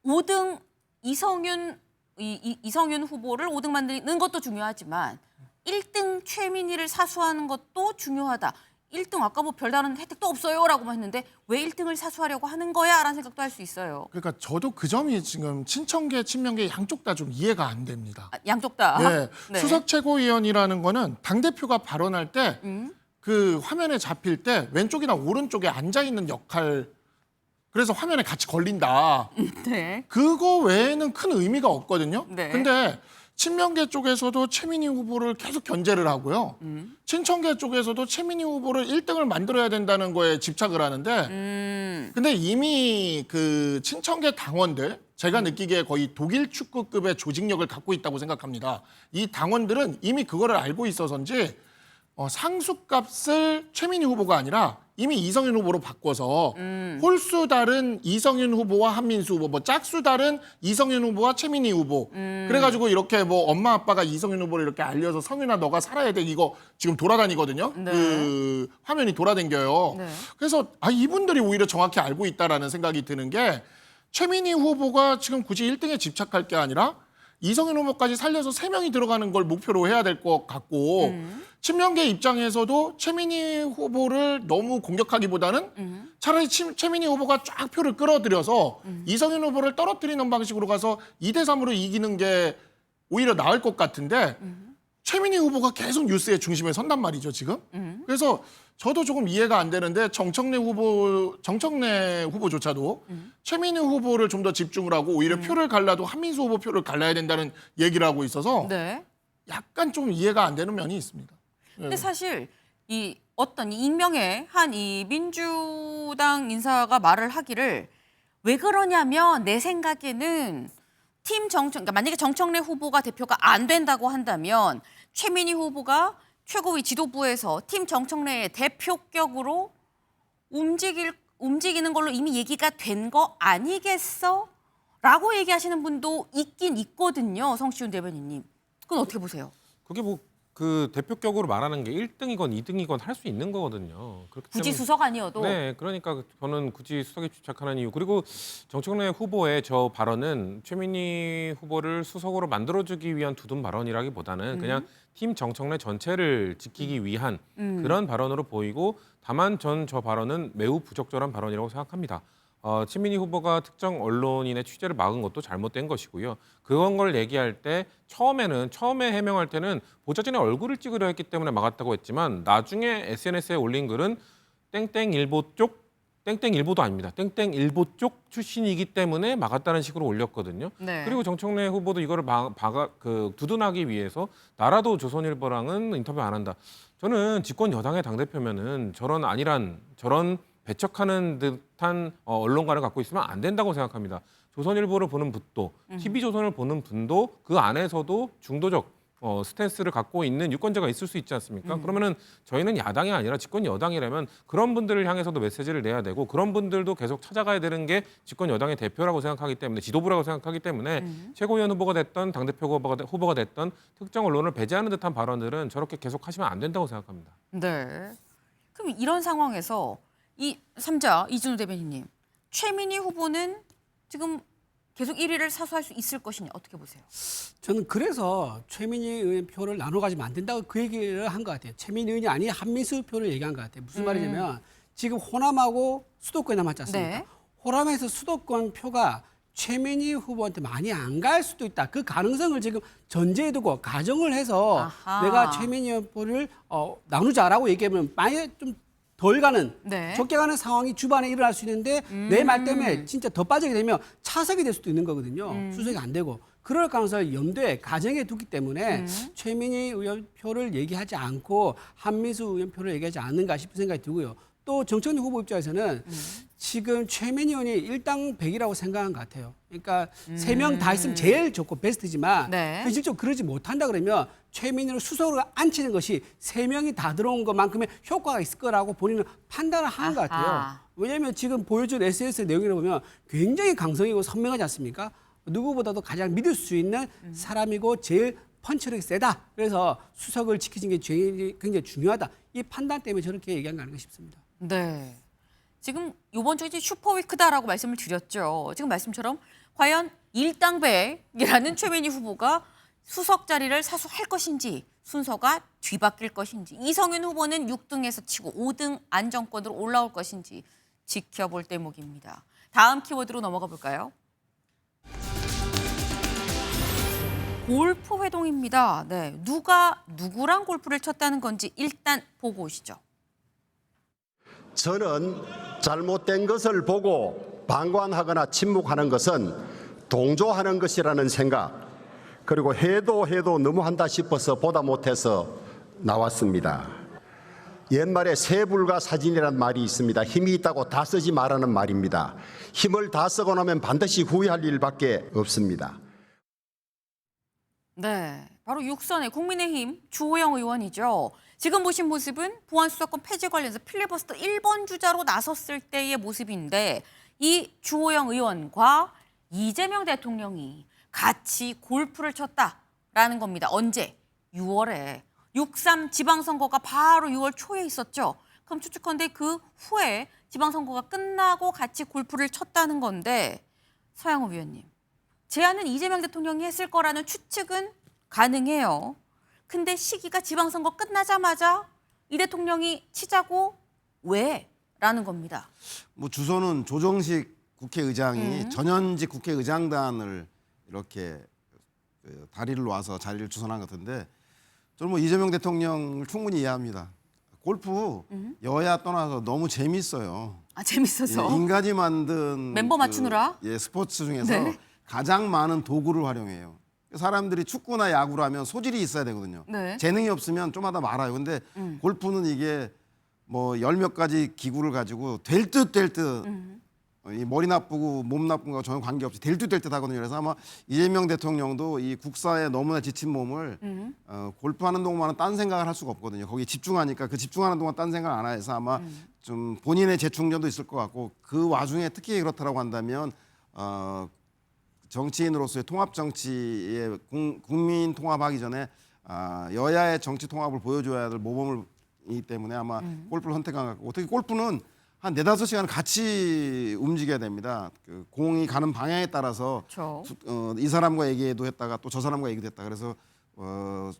5등 이성윤 후보를 5등 만드는 것도 중요하지만 1등 최민희를 사수하는 것도 중요하다. 1등 아까 뭐 별다른 혜택도 없어요라고만 했는데 왜 1등을 사수하려고 하는 거야라는 생각도 할 수 있어요. 그러니까 저도 그 점이 지금 친청계, 친명계 양쪽 다 좀 이해가 안 됩니다. 양쪽 다. 네. 네. 수석 최고위원이라는 거는 당대표가 발언할 때 그 화면에 잡힐 때 왼쪽이나 오른쪽에 앉아 있는 역할, 그래서 화면에 같이 걸린다. 네. 그거 외에는 큰 의미가 없거든요. 네. 근데 친명계 쪽에서도 최민희 후보를 계속 견제를 하고요. 친청계 쪽에서도 최민희 후보를 1등을 만들어야 된다는 거에 집착을 하는데 근데 이미 그 친청계 당원들, 제가 느끼기에 거의 독일 축구급의 조직력을 갖고 있다고 생각합니다. 이 당원들은 이미 그거를 알고 있어서인지 상수값을 최민희 후보가 아니라 이미 이성윤 후보로 바꿔서 홀수 다른 이성윤 후보와 한민수 후보, 뭐 짝수 다른 이성윤 후보와 최민희 후보. 그래가지고 이렇게 뭐 엄마 아빠가 이성윤 후보를 이렇게 알려서 성윤아 너가 살아야 돼 이거 지금 돌아다니거든요. 네. 그 화면이 돌아다녀요. 네. 그래서 이분들이 오히려 정확히 알고 있다라는 생각이 드는 게 최민희 후보가 지금 굳이 1등에 집착할 게 아니라 이성윤 후보까지 살려서 3명이 들어가는 걸 목표로 해야 될 것 같고 친명계 입장에서도 최민희 후보를 너무 공격하기보다는 차라리 최민희 후보가 쫙 표를 끌어들여서 이성윤 후보를 떨어뜨리는 방식으로 가서 2대3으로 이기는 게 오히려 나을 것 같은데 최민희 후보가 계속 뉴스의 중심에 선단 말이죠, 지금. 그래서 저도 조금 이해가 안 되는데 정청래 후보조차도 최민희 후보를 좀 더 집중을 하고 오히려 표를 갈라도 한민수 후보 표를 갈라야 된다는 얘기를 하고 있어서 네. 약간 좀 이해가 안 되는 면이 있습니다. 근데 사실 이 어떤 익명의 한 이 민주당 인사가 말을 하기를 왜 그러냐면 내 생각에는 그러니까 만약에 정청래 후보가 대표가 안 된다고 한다면 최민희 후보가 최고위 지도부에서 팀 정청래의 대표격으로 움직이는 걸로 이미 얘기가 된 거 아니겠어? 라고 얘기하시는 분도 있긴 있거든요. 성시훈 대변인님. 그건 어떻게 보세요? 그게 뭐 그 대표격으로 말하는 게 1등이건 2등이건 할 수 있는 거거든요. 그렇기 굳이 때문에 수석 아니어도. 네, 그러니까 저는 굳이 수석에 집착하는 이유. 그리고 정청래 후보의 저 발언은 최민희 후보를 수석으로 만들어주기 위한 두둔 발언이라기보다는 그냥 팀 정청래 전체를 지키기 위한 그런 발언으로 보이고 다만 전 저 발언은 매우 부적절한 발언이라고 생각합니다. 최민희 후보가 특정 언론인의 취재를 막은 것도 잘못된 것이고요. 그런 걸 얘기할 때 처음에 해명할 때는 보좌진의 얼굴을 찍으려 했기 때문에 막았다고 했지만 나중에 SNS에 올린 글은 땡땡일보도 아닙니다. 땡땡일보 쪽 출신이기 때문에 막았다는 식으로 올렸거든요. 네. 그리고 정청래 후보도 이거를 두둔하기 위해서 나라도 조선일보랑은 인터뷰 안 한다. 저는 집권 여당의 당대표면은 저런 배척하는 듯한 언론관을 갖고 있으면 안 된다고 생각합니다. 조선일보를 보는 분도, TV조선을 보는 분도 그 안에서도 중도적 스탠스를 갖고 있는 유권자가 있을 수 있지 않습니까? 그러면은 저희는 야당이 아니라 집권 여당이라면 그런 분들을 향해서도 메시지를 내야 되고 그런 분들도 계속 찾아가야 되는 게 집권 여당의 대표라고 생각하기 때문에 지도부라고 생각하기 때문에 최고위원 후보가 됐던 당대표 후보가 됐던 특정 언론을 배제하는 듯한 발언들은 저렇게 계속 하시면 안 된다고 생각합니다. 네. 그럼 이런 상황에서 이 3자 이준우 대변인님, 최민희 후보는 지금 계속 1위를 사수할 수 있을 것이냐 어떻게 보세요? 저는 그래서 최민희 의원 표를 나눠 가지면 안 된다고 그 얘기를 한 것 같아요. 최민희 의원이 아닌 한민수 표를 얘기한 것 같아요. 무슨 말이냐면 지금 호남하고 수도권에 남았지 않습니까? 네. 호남에서 수도권 표가 최민희 후보한테 많이 안 갈 수도 있다. 그 가능성을 지금 전제에 두고 가정을 해서 아하. 내가 최민희 후보를 나누자라고 얘기하면 만약에 좀 덜 가는, 네. 적게 가는 상황이 주반에 일어날 수 있는데 내 말 때문에 진짜 더 빠지게 되면 차석이 될 수도 있는 거거든요. 수석이 안 되고. 그럴 가능성을 염두에 가정에 두기 때문에 최민희 의원 표를 얘기하지 않고 한민수 의원 표를 얘기하지 않는가 싶은 생각이 들고요. 또 정청래 후보 입장에서는 지금 최민희 의원이 일당백이라고 생각한 것 같아요. 그러니까 3명 다 있으면 제일 좋고 베스트지만 네. 현실적으로 그러지 못한다 그러면 최민희를 수석으로 앉히는 것이 3명이 다 들어온 것만큼의 효과가 있을 거라고 본인은 판단을 한 것 같아요. 왜냐하면 지금 보여준 SNS 내용을 보면 굉장히 강성이고 선명하지 않습니까? 누구보다도 가장 믿을 수 있는 사람이고 제일 펀치력이 세다. 그래서 수석을 지키는 게 굉장히 중요하다. 이 판단 때문에 저렇게 얘기한 거 아닌가 싶습니다. 네. 지금 이번 주 이제 슈퍼위크다라고 말씀을 드렸죠. 지금 말씀처럼 과연 일당백이라는 최민희 후보가 수석 자리를 사수할 것인지 순서가 뒤바뀔 것인지 이성윤 후보는 6등에서 치고 5등 안정권으로 올라올 것인지 지켜볼 대목입니다. 다음 키워드로 넘어가 볼까요? 골프 회동입니다. 네, 누가 누구랑 골프를 쳤다는 건지 일단 보고 오시죠. 저는 잘못된 것을 보고 방관하거나 침묵하는 것은 동조하는 것이라는 생각, 그리고 해도 너무한다 싶어서 보다 못해서 나왔습니다. 옛말에 새불가 사진이라는 말이 있습니다. 힘이 있다고 다 쓰지 말라는 말입니다. 힘을 다 쓰고 나면 반드시 후회할 일밖에 없습니다. 네, 바로 육선의 국민의힘 주호영 의원이죠. 지금 보신 모습은 보안수사권 폐지 관련해서 필리버스터 1번 주자로 나섰을 때의 모습인데 이 주호영 의원과 이재명 대통령이 같이 골프를 쳤다라는 겁니다. 언제? 6월에 6.3 지방선거가 바로 6월 초에 있었죠. 그럼 추측컨대 그 후에 지방선거가 끝나고 같이 골프를 쳤다는 건데 서양호 위원님, 제안은 이재명 대통령이 했을 거라는 추측은 가능해요. 근데 시기가 지방선거 끝나자마자 이 대통령이 치자고 왜? 라는 겁니다. 뭐 주소는 조정식 국회의장이 전현직 국회의장단을 이렇게 다리를 놓아서 자리를 주선한 것 같은데 저는 뭐 이재명 대통령을 충분히 이해합니다. 골프 여야 떠나서 너무 재밌어요. 아, 재밌어서? 예, 인간이 만든 멤버 맞추느라? 스포츠 중에서 네. 가장 많은 도구를 활용해요. 사람들이 축구나 야구를 하면 소질이 있어야 되거든요. 네. 재능이 없으면 좀 하다 말아요. 근데 골프는 이게 뭐 열 몇 가지 기구를 가지고 될 듯 될 듯 이 머리 나쁘고 몸 나쁜 거 전혀 관계없이 될 듯 될 듯 하거든요. 그래서 아마 이재명 대통령도 이 국사에 너무나 지친 몸을 골프하는 동안은 딴 생각을 할 수가 없거든요. 거기에 집중하니까 그 집중하는 동안 딴 생각 안 해서 아마 좀 본인의 재충전도 있을 것 같고 그 와중에 특히 그렇다라고 한다면 정치인으로서의 통합 정치에 국민 통합하기 전에 여야의 정치 통합을 보여줘야 될 모범이기 때문에 아마 골프를 선택한 것 같고 특히 골프는 한 4-5시간 같이 움직여야 됩니다. 그 공이 가는 방향에 따라서 이 사람과 얘기도 했다가 또 저 사람과 얘기도 했다. 그래서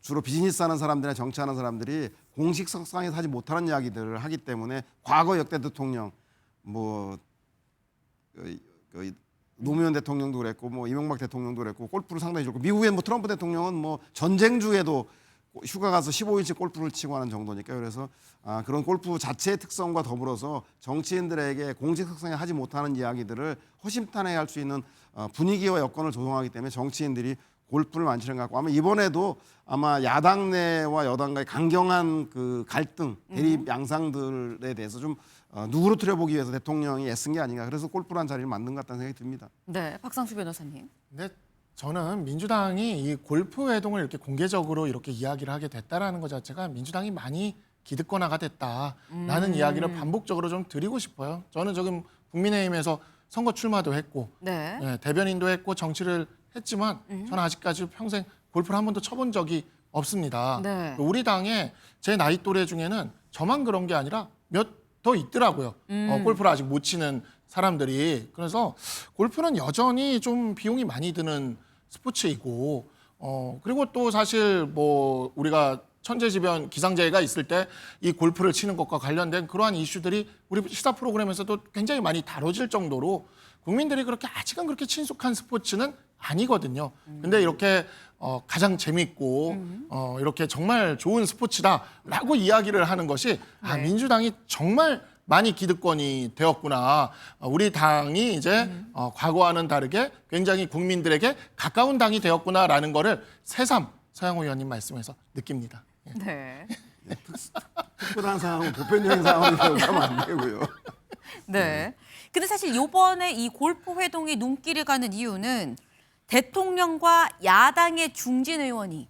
주로 비즈니스 하는 사람들이나 정치하는 사람들이 공식 석상에서 하지 못하는 이야기들을 하기 때문에 과거 역대 대통령 뭐 노무현 대통령도 그랬고 뭐 이명박 대통령도 그랬고 골프를 상당히 좋고 미국의 뭐 트럼프 대통령은 뭐 전쟁 중에도 휴가 가서 15인치 골프를 치고 하는 정도니까 그래서 그런 골프 자체의 특성과 더불어서 정치인들에게 공식 석상에 하지 못하는 이야기들을 허심탄회히 할 수 있는 분위기와 여건을 조성하기 때문에 정치인들이 골프를 많이 치는 것 같고 아마 이번에도 아마 야당 내와 여당과의 강경한 그 갈등, 대립 양상들에 대해서 좀 누구로 틀어보기 위해서 대통령이 애쓴 게 아닌가. 그래서 골프란 자리를 만든 것 같다는 생각이 듭니다. 네, 박상수 변호사님. 근데 저는 민주당이 이 골프 회동을 이렇게 공개적으로 이렇게 이야기를 하게 됐다라는 것 자체가 민주당이 많이 기득권화가 됐다라는 이야기를 반복적으로 좀 드리고 싶어요. 저는 지금 국민의힘에서 선거 출마도 했고 대변인도 했고 정치를 했지만 저는 아직까지 평생 골프를 한 번도 쳐본 적이 없습니다. 우리 당에 제 나이 또래 중에는 저만 그런 게 아니라 몇 더 있더라고요. 골프를 아직 못 치는 사람들이. 그래서 골프는 여전히 좀 비용이 많이 드는 스포츠이고 그리고 또 사실 뭐 우리가 천재지변 기상재해가 있을 때 이 골프를 치는 것과 관련된 그러한 이슈들이 우리 시사 프로그램에서도 굉장히 많이 다뤄질 정도로 국민들이 그렇게 아직은 그렇게 친숙한 스포츠는 아니거든요. 근데 이렇게 가장 재밌고 이렇게 정말 좋은 스포츠다라고 이야기를 하는 것이 민주당이 정말 많이 기득권이 되었구나. 우리 당이 이제 과거와는 다르게 굉장히 국민들에게 가까운 당이 되었구나라는 거를 새삼 서양호 의원님 말씀에서 느낍니다. 네. 특별한 상황은 보편적인 상황이라고 하면 안 되고요. 네. 근데 사실 이번에 이 골프 회동이 눈길이 가는 이유는 대통령과 야당의 중진 의원이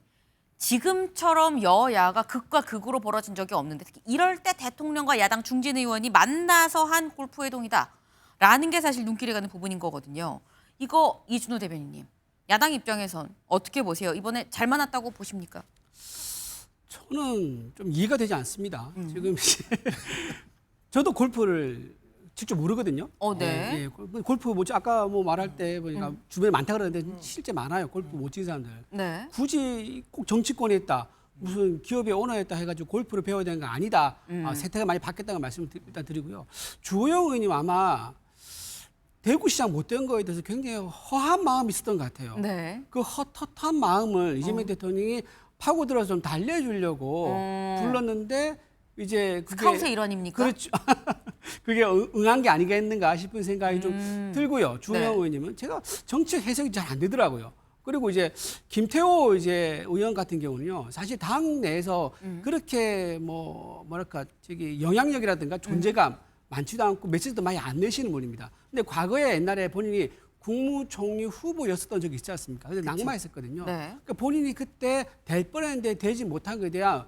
지금처럼 여야가 극과 극으로 벌어진 적이 없는데 특히 이럴 때 대통령과 야당 중진 의원이 만나서 한 골프 회동이다라는 게 사실 눈길이 가는 부분인 거거든요. 이거 이준호 대변인님, 야당 입장에선 어떻게 보세요? 이번에 잘 만났다고 보십니까? 저는 좀 이해가 되지 않습니다. 지금 저도 골프를 직접 모르거든요. 네. 예, 골프 뭐지 아까 뭐 말할 때 보니까 주변에 많다 그러는데 실제 많아요. 골프 못 치는 사람들. 네. 굳이 꼭 정치권에 있다. 무슨 기업의 오너에 있다 해가지고 골프를 배워야 되는 거 아니다. 세태가 많이 바뀌었다는 말씀을 일단 드리고요. 주호영 의원님 아마 대구시장 못 된 거에 대해서 굉장히 허한 마음이 있었던 것 같아요. 네. 그 헛헛한 마음을 이재명 대통령이 파고들어서 좀 달래주려고 불렀는데 이제 그게 스카웃의 일환입니까? 그렇죠. 그게 응한 게 아니겠는가 싶은 생각이 좀 들고요. 주호영 네. 의원님은 제가 정책 해석이 잘 안 되더라고요. 그리고 이제 김태호 이제 의원 같은 경우는요. 사실 당 내에서 그렇게 뭐랄까 저기 영향력이라든가 존재감 많지도 않고 메시지도 많이 안 내시는 분입니다. 근데 과거에 옛날에 본인이 국무총리 후보였었던 적이 있지 않습니까? 근데 낙마했었거든요. 네. 그러니까 본인이 그때 될 뻔했는데 되지 못한 것에 대한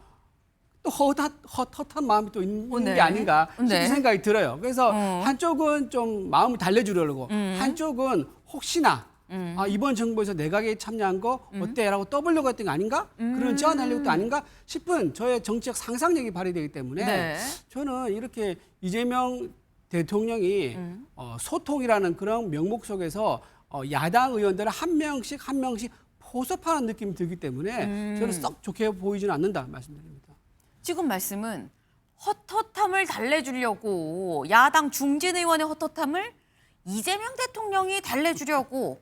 또 헛헛한 마음이 또 있는 네. 게 아닌가 싶은 네. 생각이 들어요. 그래서 한쪽은 좀 마음을 달래주려고 한쪽은 혹시나 이번 정부에서 내각에 참여한 거 어때라고 떠보려고 했던 거 아닌가? 그런 제안하려고 했던 거 아닌가 싶은 저의 정치적 상상력이 발휘되기 때문에 네. 저는 이렇게 이재명 대통령이 소통이라는 그런 명목 속에서 야당 의원들을 한 명씩 포섭하는 느낌이 들기 때문에 저는 썩 좋게 보이지는 않는다 말씀드립니다. 지금 말씀은 헛헛함을 달래주려고 야당 중진 의원의 헛헛함을 이재명 대통령이 달래주려고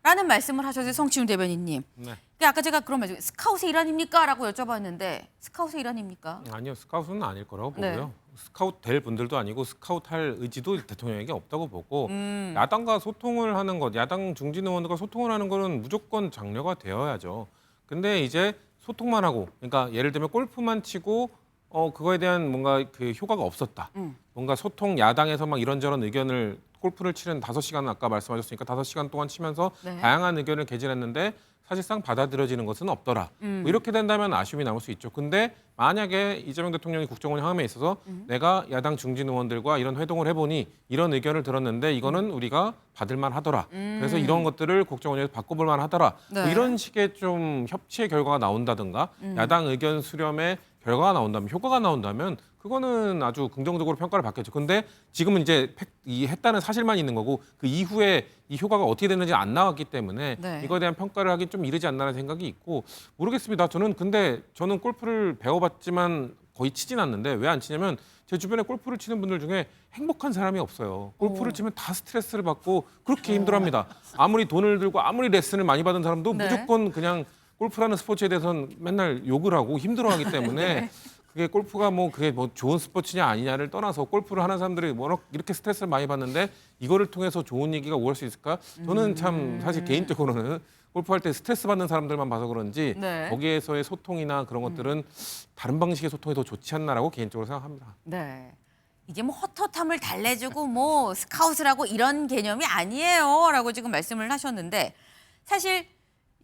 라는 말씀을 하셔서 성치훈 대변인님. 네. 그러니까 아까 제가 그런 말씀, 스카웃의 일환입니까? 라고 여쭤봤는데 스카웃의 일환입니까? 아니요, 스카웃은 아닐 거라고 네. 보고요. 스카웃 될 분들도 아니고 스카웃 할 의지도 대통령에게 없다고 보고 야당과 소통을 하는 것, 야당 중진 의원들과 소통을 하는 거는 무조건 장려가 되어야죠. 근데 이제 소통만 하고, 그러니까 예를 들면 골프만 치고 그거에 대한 뭔가 그 효과가 없었다. 뭔가 소통 야당에서 막 이런저런 의견을 골프를 치는 5시간 아까 말씀하셨으니까 5시간 동안 치면서 네. 다양한 의견을 개진했는데 사실상 받아들여지는 것은 없더라. 뭐 이렇게 된다면 아쉬움이 남을 수 있죠. 근데 만약에 이재명 대통령이 국정원 향함에 있어서 내가 야당 중진 의원들과 이런 회동을 해보니 이런 의견을 들었는데 이거는 우리가 받을만 하더라. 그래서 이런 것들을 국정원에서 바꿔볼 만하더라. 네. 뭐 이런 식의 좀 협치의 결과가 나온다든가 야당 의견 수렴의 결과가 나온다면 효과가 나온다면 그거는 아주 긍정적으로 평가를 받겠죠. 근데 지금은 이제 이 했다는 사실만 있는 거고 그 이후에 이 효과가 어떻게 됐는지 안 나왔기 때문에 네. 이거에 대한 평가를 하긴 좀 이르지 않나라는 생각이 있고 모르겠습니다. 저는 골프를 배워봤지만 거의 치진 않는데 왜 안 치냐면 제 주변에 골프를 치는 분들 중에 행복한 사람이 없어요. 골프를 치면 다 스트레스를 받고 그렇게 힘들어합니다. 아무리 돈을 들고 아무리 레슨을 많이 받은 사람도 네. 무조건 그냥 골프라는 스포츠에 대해서는 맨날 욕을 하고 힘들어하기 때문에 그게 골프가 그게 좋은 스포츠냐 아니냐를 떠나서 골프를 하는 사람들이 이렇게 스트레스를 많이 받는데 이거를 통해서 좋은 얘기가 오갈 수 있을까? 저는 참 사실 개인적으로는 골프할 때 스트레스 받는 사람들만 봐서 그런지 네. 거기에서의 소통이나 그런 것들은 다른 방식의 소통이 더 좋지 않나라고 개인적으로 생각합니다. 네. 이게 헛헛함을 달래주고 스카웃을 하고 이런 개념이 아니에요. 라고 지금 말씀을 하셨는데 사실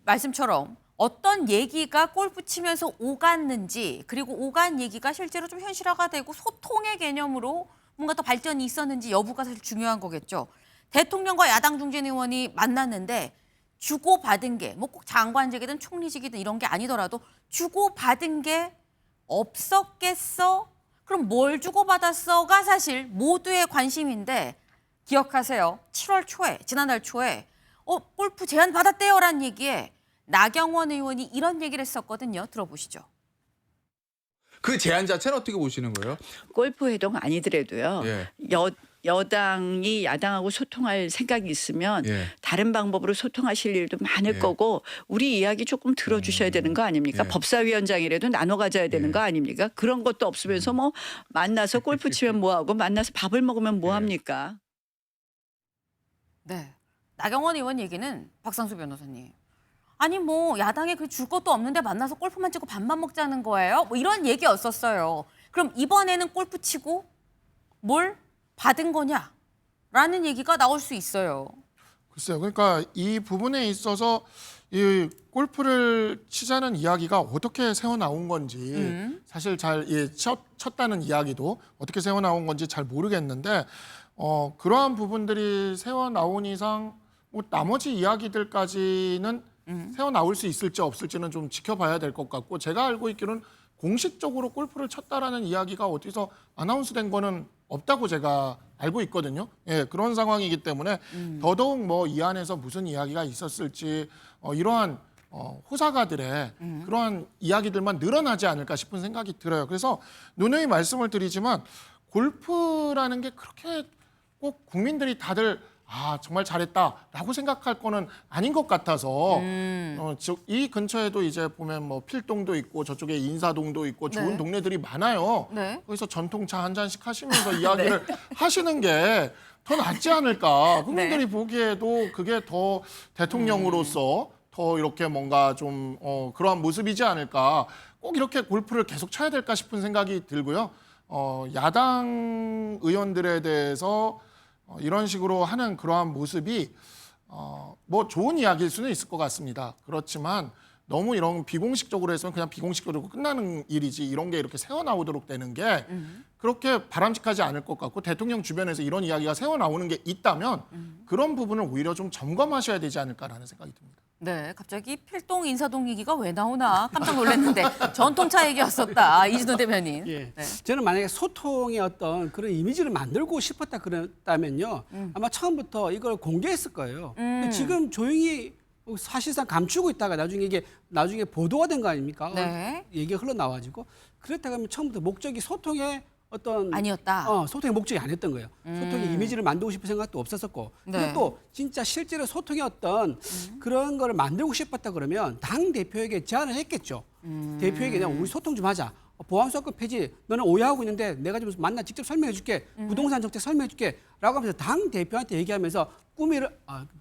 말씀처럼 어떤 얘기가 골프 치면서 오갔는지 그리고 오간 얘기가 실제로 좀 현실화가 되고 소통의 개념으로 뭔가 더 발전이 있었는지 여부가 사실 중요한 거겠죠. 대통령과 야당 중진 의원이 만났는데 주고받은 게 꼭 장관직이든 총리직이든 이런 게 아니더라도 주고받은 게 없었겠어? 그럼 뭘 주고받았어가 사실 모두의 관심인데 기억하세요. 7월 초에 지난달 초에 골프 제안 받았대요라는 얘기에 나경원 의원이 이런 얘기를 했었거든요. 들어보시죠. 그 제안 자체는 어떻게 보시는 거예요? 골프 회동 아니더라도요. 예. 여당이 야당하고 소통할 생각이 있으면 예. 다른 방법으로 소통하실 일도 많을 예. 거고 우리 이야기 조금 들어주셔야 되는 거 아닙니까? 예. 법사위원장이라도 나눠 가져야 되는 거 아닙니까? 그런 것도 없으면서 만나서 골프 치면 뭐하고 만나서 밥을 먹으면 뭐합니까? 네. 나경원 의원 얘기는 박상수 변호사님. 아니 야당에 줄 것도 없는데 만나서 골프만 치고 밥만 먹자는 거예요? 이런 얘기였었어요. 그럼 이번에는 골프 치고 뭘 받은 거냐? 라는 얘기가 나올 수 있어요. 글쎄요. 그러니까 이 부분에 있어서 이 골프를 치자는 이야기가 어떻게 새어 나온 건지 사실 잘 쳤다는 이야기도 어떻게 새어 나온 건지 잘 모르겠는데 그러한 부분들이 새어 나온 이상 뭐 나머지 이야기들까지는 새어 나올 수 있을지 없을지는 좀 지켜봐야 될 것 같고 제가 알고 있기로는 공식적으로 골프를 쳤다라는 이야기가 어디서 아나운스된 거는 없다고 제가 알고 있거든요. 예, 그런 상황이기 때문에 더더욱 뭐 이 안에서 무슨 이야기가 있었을지 이러한 호사가들의 그러한 이야기들만 늘어나지 않을까 싶은 생각이 들어요. 그래서 누누이 말씀을 드리지만 골프라는 게 그렇게 꼭 국민들이 다들 정말 잘했다라고 생각할 거는 아닌 것 같아서 이 근처에도 이제 보면 뭐 필동도 있고 저쪽에 인사동도 있고 좋은 네. 동네들이 많아요. 네. 거기서 전통차 한 잔씩 하시면서 이야기를 하시는 게 더 낫지 않을까. 국민들이 보기에도 그게 더 대통령으로서 더 이렇게 뭔가 좀 그러한 모습이지 않을까. 꼭 이렇게 골프를 계속 쳐야 될까 싶은 생각이 들고요. 야당 의원들에 대해서 이런 식으로 하는 그러한 모습이 뭐 좋은 이야기일 수는 있을 것 같습니다. 그렇지만 너무 이런 비공식적으로 해서는 그냥 비공식적으로 끝나는 일이지 이런 게 이렇게 새어나오도록 되는 게 그렇게 바람직하지 않을 것 같고 대통령 주변에서 이런 이야기가 새어나오는 게 있다면 그런 부분을 오히려 좀 점검하셔야 되지 않을까라는 생각이 듭니다. 네, 갑자기 필동 인사동 얘기가 왜 나오나 깜짝 놀랐는데 전통차 얘기였었다. 이진호 대변인. 예. 네. 저는 만약에 소통의 어떤 그런 이미지를 만들고 싶었다 그랬다면요. 아마 처음부터 이걸 공개했을 거예요. 근데 지금 조용히 사실상 감추고 있다가 나중에 보도가 된 거 아닙니까? 네. 얘기가 흘러나와가지고 그랬다가 하면 처음부터 목적이 소통의 어떤 아니었다. 소통의 목적이 아니었던 거예요. 소통의 이미지를 만들고 싶은 생각도 없었었고 네. 그리고 또 진짜 실제로 소통의 어떤 그런 거를 만들고 싶었다 그러면 당 대표에게 제안을 했겠죠. 대표에게 그냥 우리 소통 좀 하자. 보안수사권 폐지 너는 오해하고 있는데 내가 좀 만나 직접 설명해 줄게. 부동산 정책 설명해 줄게. 라고 하면서 당 대표한테 얘기하면서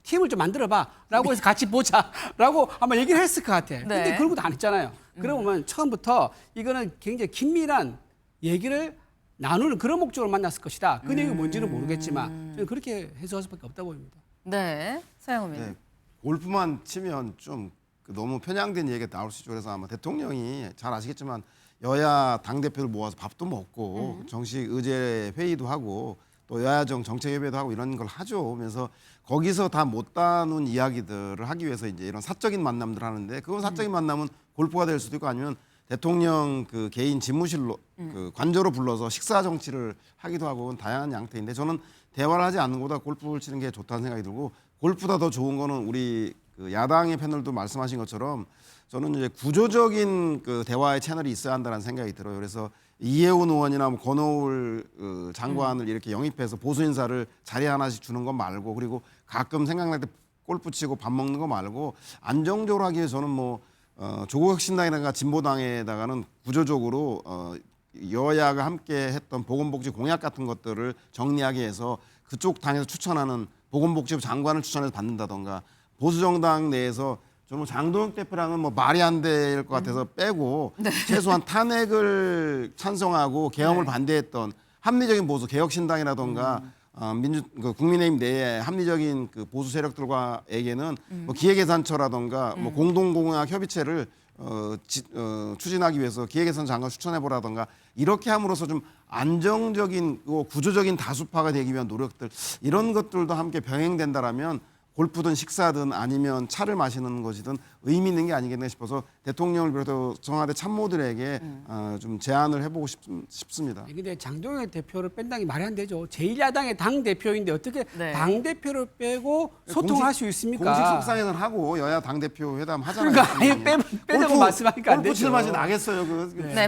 팀을 좀 만들어봐. 라고 해서 같이 보자. 라고 아마 얘기를 했을 것 같아. 근데 네. 그런 것도 안 했잖아요. 그러면 처음부터 이거는 굉장히 긴밀한 얘기를 나누는 그런 목적으로 만났을 것이다. 그 내용이 뭔지는 모르겠지만 저는 그렇게 해석할 수밖에 없다고 봅니다. 네, 서영훈 네, 의원님. 골프만 치면 좀 너무 편향된 얘기가 나올 수 있죠. 그래서 아마 대통령이 잘 아시겠지만 여야 당대표를 모아서 밥도 먹고 정식 의제 회의도 하고 또 여야정 정책협의도 하고 이런 걸 하죠. 그래서 거기서 다 못 다룬 이야기들을 하기 위해서 이제 이런 사적인 만남들 하는데 그건 사적인 만남은 골프가 될 수도 있고 아니면 대통령 그 개인 집무실로 그 관저로 불러서 식사 정치를 하기도 하고 다양한 양태인데 저는 대화를 하지 않는 것보다 골프를 치는 게 좋다는 생각이 들고 골프보다 더 좋은 거는 우리 그 야당의 패널도 말씀하신 것처럼 저는 이제 구조적인 그 대화의 채널이 있어야 한다는 생각이 들어요. 그래서 이해운 의원이나 뭐 권오울 장관을 이렇게 영입해서 보수 인사를 자리 하나씩 주는 것 말고 그리고 가끔 생각날 때 골프 치고 밥 먹는 거 말고 안정적으로 하기 위해서 저는 뭐 조국혁신당이라든가 진보당에다가는 구조적으로 여야가 함께 했던 보건복지 공약 같은 것들을 정리하기 위해서 그쪽 당에서 추천하는 보건복지부 장관을 추천해서 받는다던가 보수정당 내에서 저는 장동혁 대표랑은 뭐 말이 안 될 것 같아서 빼고 최소한 탄핵을 찬성하고 계엄을 반대했던 합리적인 보수 개혁신당이라던가 국민의힘 내에 합리적인 그 보수 세력들과에게는 뭐 기획예산처라던가 뭐 공동공약 협의체를 추진하기 위해서 기획예산 장관 추천해 보라던가 이렇게 함으로써 좀 안정적인 구조적인 다수파가 되기 위한 노력들 이런 것들도 함께 병행된다라면 골프든 식사든 아니면 차를 마시는 것이든 의미 있는 게 아니겠나 싶어서 대통령을 비롯해서 청와대 참모들에게 좀 제안을 해보고 싶습니다. 근데 장동혁 대표를 뺀다는 게 말이 안 되죠. 제1야당의 당 대표인데 어떻게 당 대표를 빼고 소통할 수 있습니까? 공식 속상에는 하고 여야 당 대표 회담 하잖아요. 그러니까 아예 빼자고 말씀하니까 안 되죠. 골프 치는 맛이 나겠어요.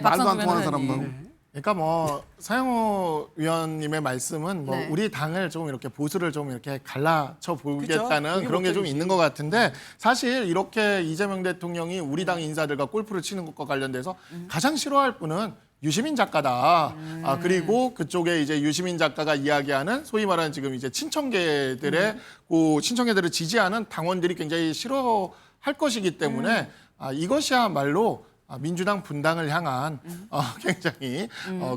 말도 안 통하는 사람도. 그러니까 뭐 서영호 위원님의 말씀은 뭐 네. 우리 당을 좀 이렇게 보수를 좀 이렇게 갈라쳐 보겠다는 그죠? 그런 게 좀 있는 것 같은데 사실 이렇게 이재명 대통령이 우리 당 인사들과 골프를 치는 것과 관련돼서 가장 싫어할 분은 유시민 작가다. 그리고 그쪽에 이제 유시민 작가가 이야기하는 소위 말하는 지금 이제 친청계들의 그 친청계들을 지지하는 당원들이 굉장히 싫어할 것이기 때문에 이것이야말로 민주당 분당을 향한 굉장히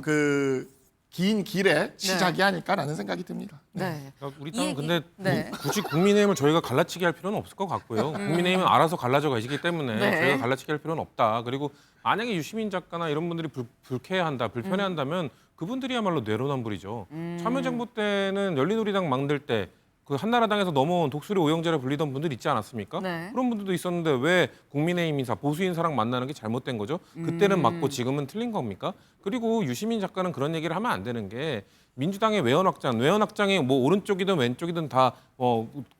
그 긴 길의 시작이 아닐까라는 생각이 듭니다. 네. 그러니까 우리 당은 근데 네. 굳이 국민의힘을 저희가 갈라치기 할 필요는 없을 것 같고요. 국민의힘은 알아서 갈라져 가시기 때문에 네. 저희가 갈라치기 할 필요는 없다. 그리고 만약에 유시민 작가나 이런 분들이 불쾌해한다, 불편해한다면 그분들이야말로 내로남불이죠. 참여정부 때는 열린우리당 만들 때 그 한나라당에서 넘어온 독수리 오영재라 불리던 분들 있지 않았습니까? 네. 그런 분들도 있었는데 왜 국민의힘 인사, 보수 인사랑 만나는 게 잘못된 거죠? 그때는 맞고 지금은 틀린 겁니까? 그리고 유시민 작가는 그런 얘기를 하면 안 되는 게 민주당의 외연 확장이 뭐 오른쪽이든 왼쪽이든 다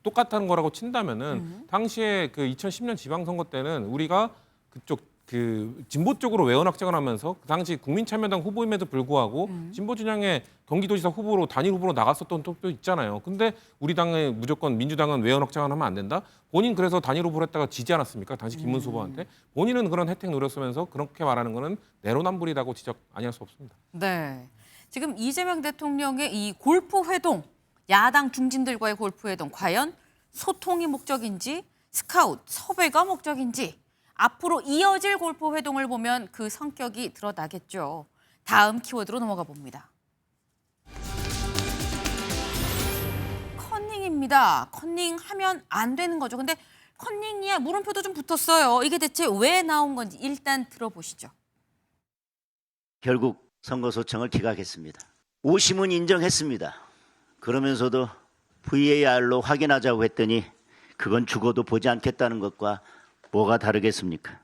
똑같은 거라고 친다면은 당시에 그 2010년 지방선거 때는 우리가 그쪽 그 진보 쪽으로 외연 확장을 하면서 그 당시 국민참여당 후보임에도 불구하고 진보 진영의 경기도지사 후보로 단일 후보로 나갔었던 쪽도 있잖아요. 근데 우리 당의 무조건 민주당은 외연 확장을 하면 안 된다. 본인 그래서 단일 후보를 했다가 지지 않았습니까? 당시 김문수 후보한테. 본인은 그런 혜택 누렸으면서 그렇게 말하는 거는 내로남불이라고 지적 아니할 수 없습니다. 네. 지금 이재명 대통령의 이 골프 회동, 야당 중진들과의 골프 회동, 과연 소통이 목적인지 스카웃, 섭외가 목적인지 앞으로 이어질 골프 회동을 보면 그 성격이 드러나겠죠. 다음 키워드로 넘어가 봅니다. 컨닝입니다. 컨닝하면 안 되는 거죠. 근데 컨닝이야 물음표도 좀 붙었어요. 이게 대체 왜 나온 건지 일단 들어보시죠. 결국 선거소청을 기각했습니다. 오심은 인정했습니다. 그러면서도 VAR로 확인하자고 했더니 그건 죽어도 보지 않겠다는 것과 뭐가 다르겠습니까?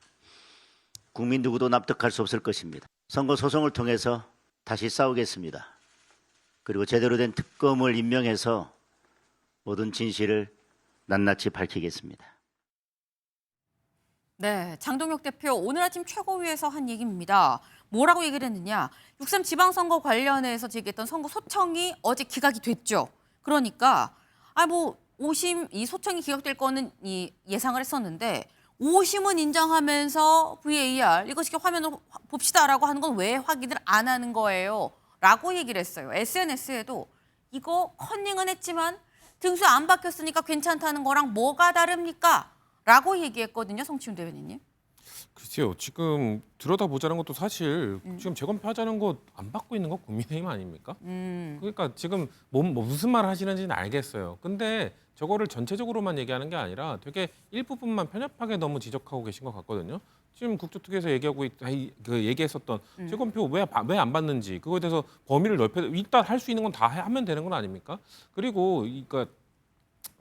국민 누구도 납득할 수 없을 것입니다. 선거 소송을 통해서 다시 싸우겠습니다. 그리고 제대로 된 특검을 임명해서 모든 진실을 낱낱이 밝히겠습니다. 네, 장동혁 대표 오늘 아침 최고위에서 한 얘기입니다. 뭐라고 얘기를 했느냐. 6.3 지방선거 관련해서 제기했던 선거 소청이 어제 기각이 됐죠. 그러니까 오심 이 소청이 기각될 거는 예상을 했었는데 오심은 인정하면서 VAR 이것이 화면으로 봅시다라고 하는 건 왜 확인을 안 하는 거예요? 라고 얘기를 했어요. SNS에도 이거 컨닝은 했지만 등수 안 바뀌었으니까 괜찮다는 거랑 뭐가 다릅니까? 라고 얘기했거든요. 송치훈 대변인님. 글쎄요. 지금 들여다보자는 것도 사실 지금 재검표하자는 거 안 받고 있는 거 국민의힘 아닙니까? 그러니까 지금 무슨 말 하시는지는 알겠어요. 근데 저거를 전체적으로만 얘기하는 게 아니라 되게 일부분만 편협하게 너무 지적하고 계신 것 같거든요. 지금 국조특위에서 얘기했었던 재검표 왜 안 받는지 그거에 대해서 범위를 일단 할 수 있는 건 다 하면 되는 건 아닙니까? 그리고 그러니까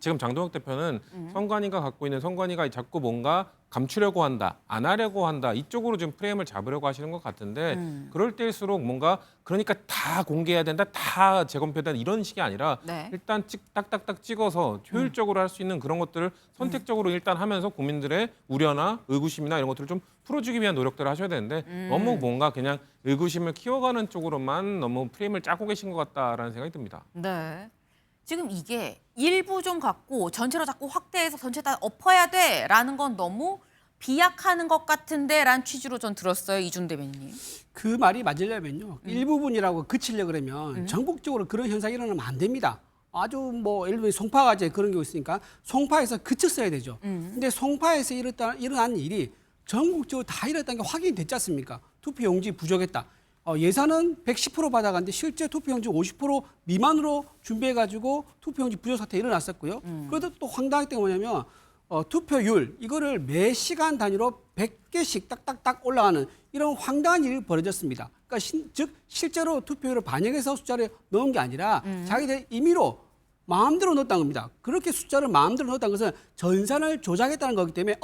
지금 장동혁 대표는 선관위가 갖고 있는 선관위가 자꾸 뭔가 감추려고 한다, 안 하려고 한다 이쪽으로 지금 프레임을 잡으려고 하시는 것 같은데 그럴 때일수록 뭔가 그러니까 다 공개해야 된다, 다 재검표해야 된다 이런 식이 아니라 일단 딱딱딱 찍어서 효율적으로 할 수 있는 그런 것들을 선택적으로 일단 하면서 국민들의 우려나 의구심이나 이런 것들을 좀 풀어주기 위한 노력들을 하셔야 되는데 너무 뭔가 그냥 의구심을 키워가는 쪽으로만 너무 프레임을 짜고 계신 것 같다라는 생각이 듭니다. 네. 지금 이게 일부 좀 갖고 전체로 자꾸 확대해서 전체 다 엎어야 돼라는 건 너무 비약하는 것 같은데라는 취지로 전 들었어요. 이준 대변인님. 그 말이 맞으려면요. 일부분이라고 그치려고 그러면 전국적으로 그런 현상이 일어나면 안 됩니다. 아주 예를 들면 송파가제 그런 게 있으니까 송파에서 그쳤어야 되죠. 근데 송파에서 일어난 일이 전국적으로 다 일어났다는 게 확인이 됐지 않습니까? 투표용지 부족했다. 예산은 110% 받아갔는데 실제 투표용지 50% 미만으로 준비해가지고 투표용지 부족 사태 일어났었고요. 그래도 또 황당한 게 뭐냐면 투표율 이거를 매 시간 단위로 100개씩 딱딱딱 올라가는 이런 황당한 일이 벌어졌습니다. 그러니까 즉 실제로 투표율을 반영해서 숫자를 넣은 게 아니라 자기들 임의로 마음대로 넣었다는 겁니다. 그렇게 숫자를 마음대로 넣었다는 것은 전산을 조작했다는 거기 때문에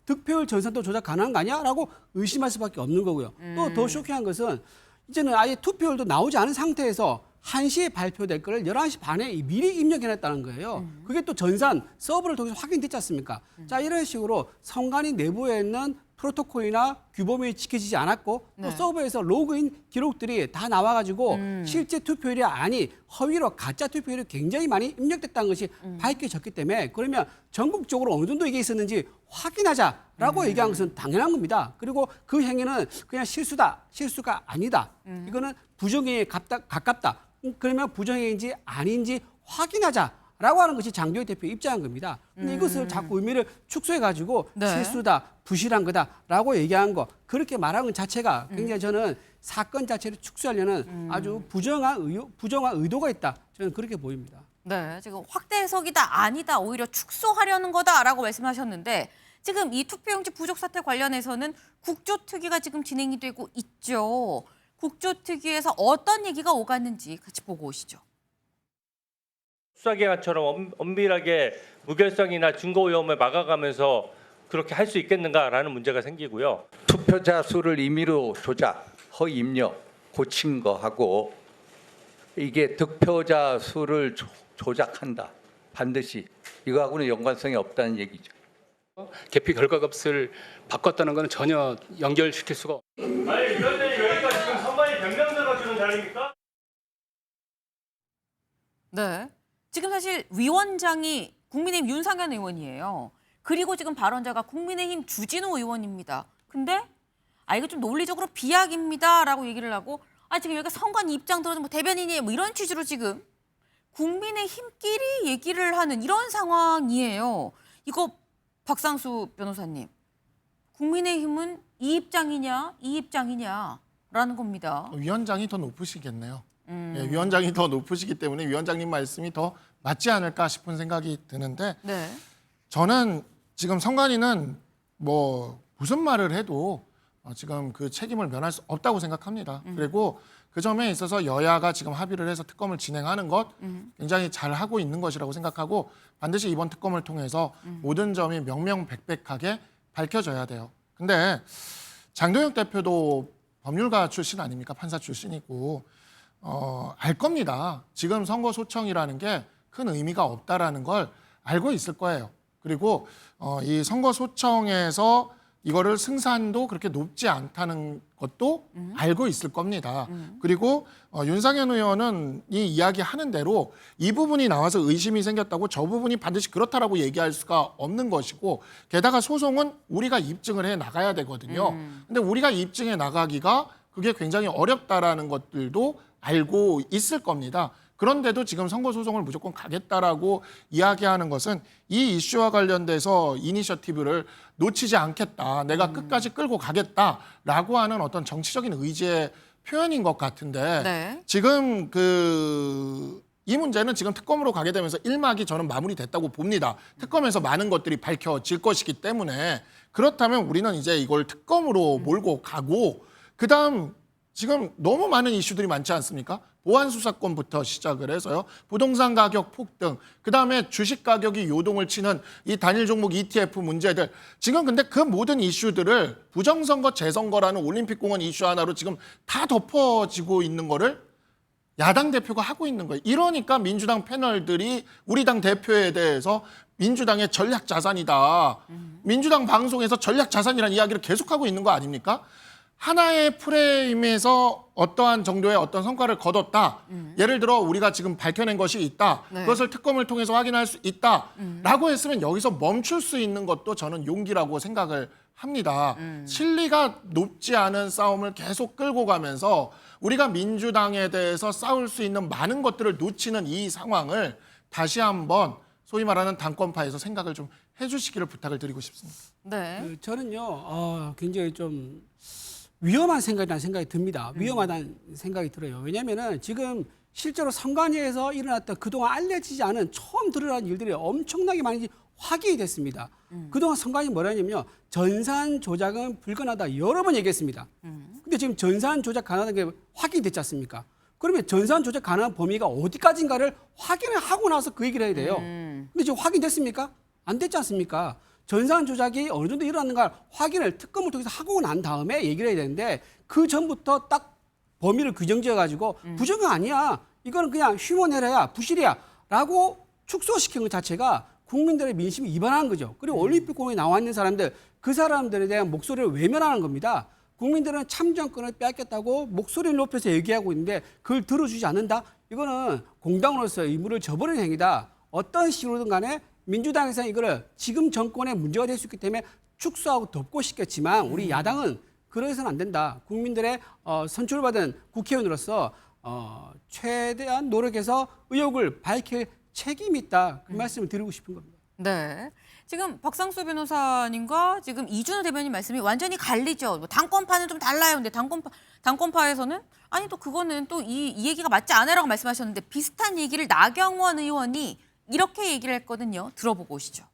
득표율 전산도 조작 가능한 거 아니야? 라고 의심할 수밖에 없는 거고요. 또 더 쇼킹한 것은 이제는 아예 투표율도 나오지 않은 상태에서 1시에 발표될 거를 11시 반에 미리 입력해놨다는 거예요. 그게 또 전산 서버를 통해서 확인됐지 않습니까? 자, 이런 식으로 선관위 내부에 있는 프로토콜이나 규범이 지켜지지 않았고 또 서버에서 로그인 기록들이 다 나와가지고 실제 투표율이 아니 허위로 가짜 투표율이 굉장히 많이 입력됐다는 것이 밝혀졌기 때문에 그러면 전국적으로 어느 정도 이게 있었는지 확인하자라고 얘기한 것은 당연한 겁니다. 그리고 그 행위는 그냥 실수가 아니다. 이거는 부정행위에 가깝다. 그러면 부정행위인지 아닌지 확인하자라고 하는 것이 장동혁 대표의 입장인 겁니다. 근데 이것을 자꾸 의미를 축소해가지고 실수다, 부실한 거다라고 얘기한 거 그렇게 말하는 것 자체가 굉장히 저는 사건 자체를 축소하려는 아주 부정한 의도가 있다. 저는 그렇게 보입니다. 네, 지금 확대 해석이다 아니다 오히려 축소하려는 거다라고 말씀하셨는데 지금 이 투표용지 부족 사태 관련해서는 국조특위가 지금 진행이 되고 있죠. 국조특위에서 어떤 얘기가 오갔는지 같이 보고 오시죠. 수사기관처럼 엄밀하게 무결성이나 증거 위험을 막아가면서 그렇게 할 수 있겠는가라는 문제가 생기고요. 투표자 수를 임의로 조작, 허위 입력, 고친 거하고 이게 득표자 수를 조작한다. 반드시 이거하고는 연관성이 없다는 얘기죠. 개표 결과값을 바꿨다는 것은 전혀 연결시킬 수가 아니 이런 데는 여기가 지금 선관위 변경자가 주는 자리입니까? 네, 지금 사실 위원장이 국민의힘 윤상현 의원이에요. 그리고 지금 발언자가 국민의힘 주진우 의원입니다. 근데 이거 좀 논리적으로 비약입니다라고 얘기를 하고 지금 여기가 선관 입장 들어서 뭐 대변인이에요. 뭐 이런 취지로 지금 국민의힘끼리 얘기를 하는 이런 상황이에요. 이거 박상수 변호사님, 국민의힘은 이 입장이냐라는 겁니다. 위원장이 더 높으시겠네요. 예, 위원장이 더 높으시기 때문에 위원장님 말씀이 더 맞지 않을까 싶은 생각이 드는데 네. 저는 지금 선관위는 뭐 무슨 말을 해도 지금 그 책임을 면할 수 없다고 생각합니다. 그리고 그 점에 있어서 여야가 지금 합의를 해서 특검을 진행하는 것 굉장히 잘 하고 있는 것이라고 생각하고 반드시 이번 특검을 통해서 모든 점이 명명백백하게 밝혀져야 돼요. 근데 장동혁 대표도 법률가 출신 아닙니까? 판사 출신이고 알 겁니다. 지금 선거 소청이라는 게 큰 의미가 없다라는 걸 알고 있을 거예요. 그리고 이 선거 소청에서 이거를 승산도 그렇게 높지 않다는 것도 알고 있을 겁니다. 그리고 윤상현 의원은 이 이야기하는 대로 이 부분이 나와서 의심이 생겼다고 저 부분이 반드시 그렇다라고 얘기할 수가 없는 것이고 게다가 소송은 우리가 입증을 해 나가야 되거든요. 근데 우리가 입증해 나가기가 그게 굉장히 어렵다라는 것들도 알고 있을 겁니다. 그런데도 지금 선거소송을 무조건 가겠다라고 이야기하는 것은 이 이슈와 관련돼서 이니셔티브를 놓치지 않겠다. 내가 끝까지 끌고 가겠다라고 하는 어떤 정치적인 의지의 표현인 것 같은데 네. 지금 이 문제는 지금 특검으로 가게 되면서 1막이 저는 마무리됐다고 봅니다. 특검에서 많은 것들이 밝혀질 것이기 때문에 그렇다면 우리는 이제 이걸 특검으로 몰고 가고 그다음 지금 너무 많은 이슈들이 많지 않습니까? 보안 수사권부터 시작을 해서요. 부동산 가격 폭등, 그다음에 주식 가격이 요동을 치는 이 단일 종목 ETF 문제들. 지금 근데 그 모든 이슈들을 부정선거, 재선거라는 올림픽공원 이슈 하나로 지금 다 덮어지고 있는 거를 야당 대표가 하고 있는 거예요. 이러니까 민주당 패널들이 우리 당 대표에 대해서 민주당의 전략 자산이다. 민주당 방송에서 전략 자산이라는 이야기를 계속하고 있는 거 아닙니까? 하나의 프레임에서 어떠한 정도의 어떤 성과를 거뒀다. 예를 들어 우리가 지금 밝혀낸 것이 있다. 네. 그것을 특검을 통해서 확인할 수 있다라고 했으면 여기서 멈출 수 있는 것도 저는 용기라고 생각을 합니다. 실리가 높지 않은 싸움을 계속 끌고 가면서 우리가 민주당에 대해서 싸울 수 있는 많은 것들을 놓치는 이 상황을 다시 한번 소위 말하는 당권파에서 생각을 좀 해주시기를 부탁을 드리고 싶습니다. 네. 저는요 굉장히 좀 위험한 생각이라는 생각이 듭니다. 위험하다는 생각이 들어요. 왜냐하면은 지금 실제로 선관위에서 일어났던 그동안 알려지지 않은 처음 드러난 일들이 엄청나게 많이 확인이 됐습니다. 그동안 선관위 뭐라 했냐면요. 전산 조작은 불가능하다 여러 번 얘기했습니다. 근데 지금 전산 조작 가능한 게 확인됐지 않습니까? 그러면 전산 조작 가능한 범위가 어디까지인가를 확인을 하고 나서 그 얘기를 해야 돼요. 근데 지금 확인됐습니까? 안 됐지 않습니까? 전산 조작이 어느 정도 일어났는가 확인을 특검을 통해서 하고 난 다음에 얘기를 해야 되는데 그 전부터 딱 범위를 규정지어가지고 부정은 아니야. 이거는 그냥 휴먼에러야, 부실이야 라고 축소시킨 것 자체가 국민들의 민심이 이반하는 거죠. 그리고 올림픽공원에 나와 있는 사람들, 그 사람들에 대한 목소리를 외면하는 겁니다. 국민들은 참정권을 빼앗겼다고 목소리를 높여서 얘기하고 있는데 그걸 들어주지 않는다? 이거는 공당으로서 의무를 저버리는 행위다. 어떤 식으로든 간에 민주당에서는 이거를 지금 정권의 문제가 될 수 있기 때문에 축소하고 덮고 싶겠지만 우리 야당은 그래서는 안 된다. 국민들의 선출받은 국회의원으로서 최대한 노력해서 의혹을 밝힐 책임이 있다. 그 말씀을 드리고 싶은 겁니다. 네. 지금 박상수 변호사님과 지금 이준호 대변인 말씀이 완전히 갈리죠. 뭐 당권파는 좀 달라요. 근데 당권파에서는 아니 또 그거는 또 이 얘기가 맞지 않아라고 말씀하셨는데 비슷한 얘기를 나경원 의원이 이렇게 얘기를 했거든요. 들어보고 오시죠.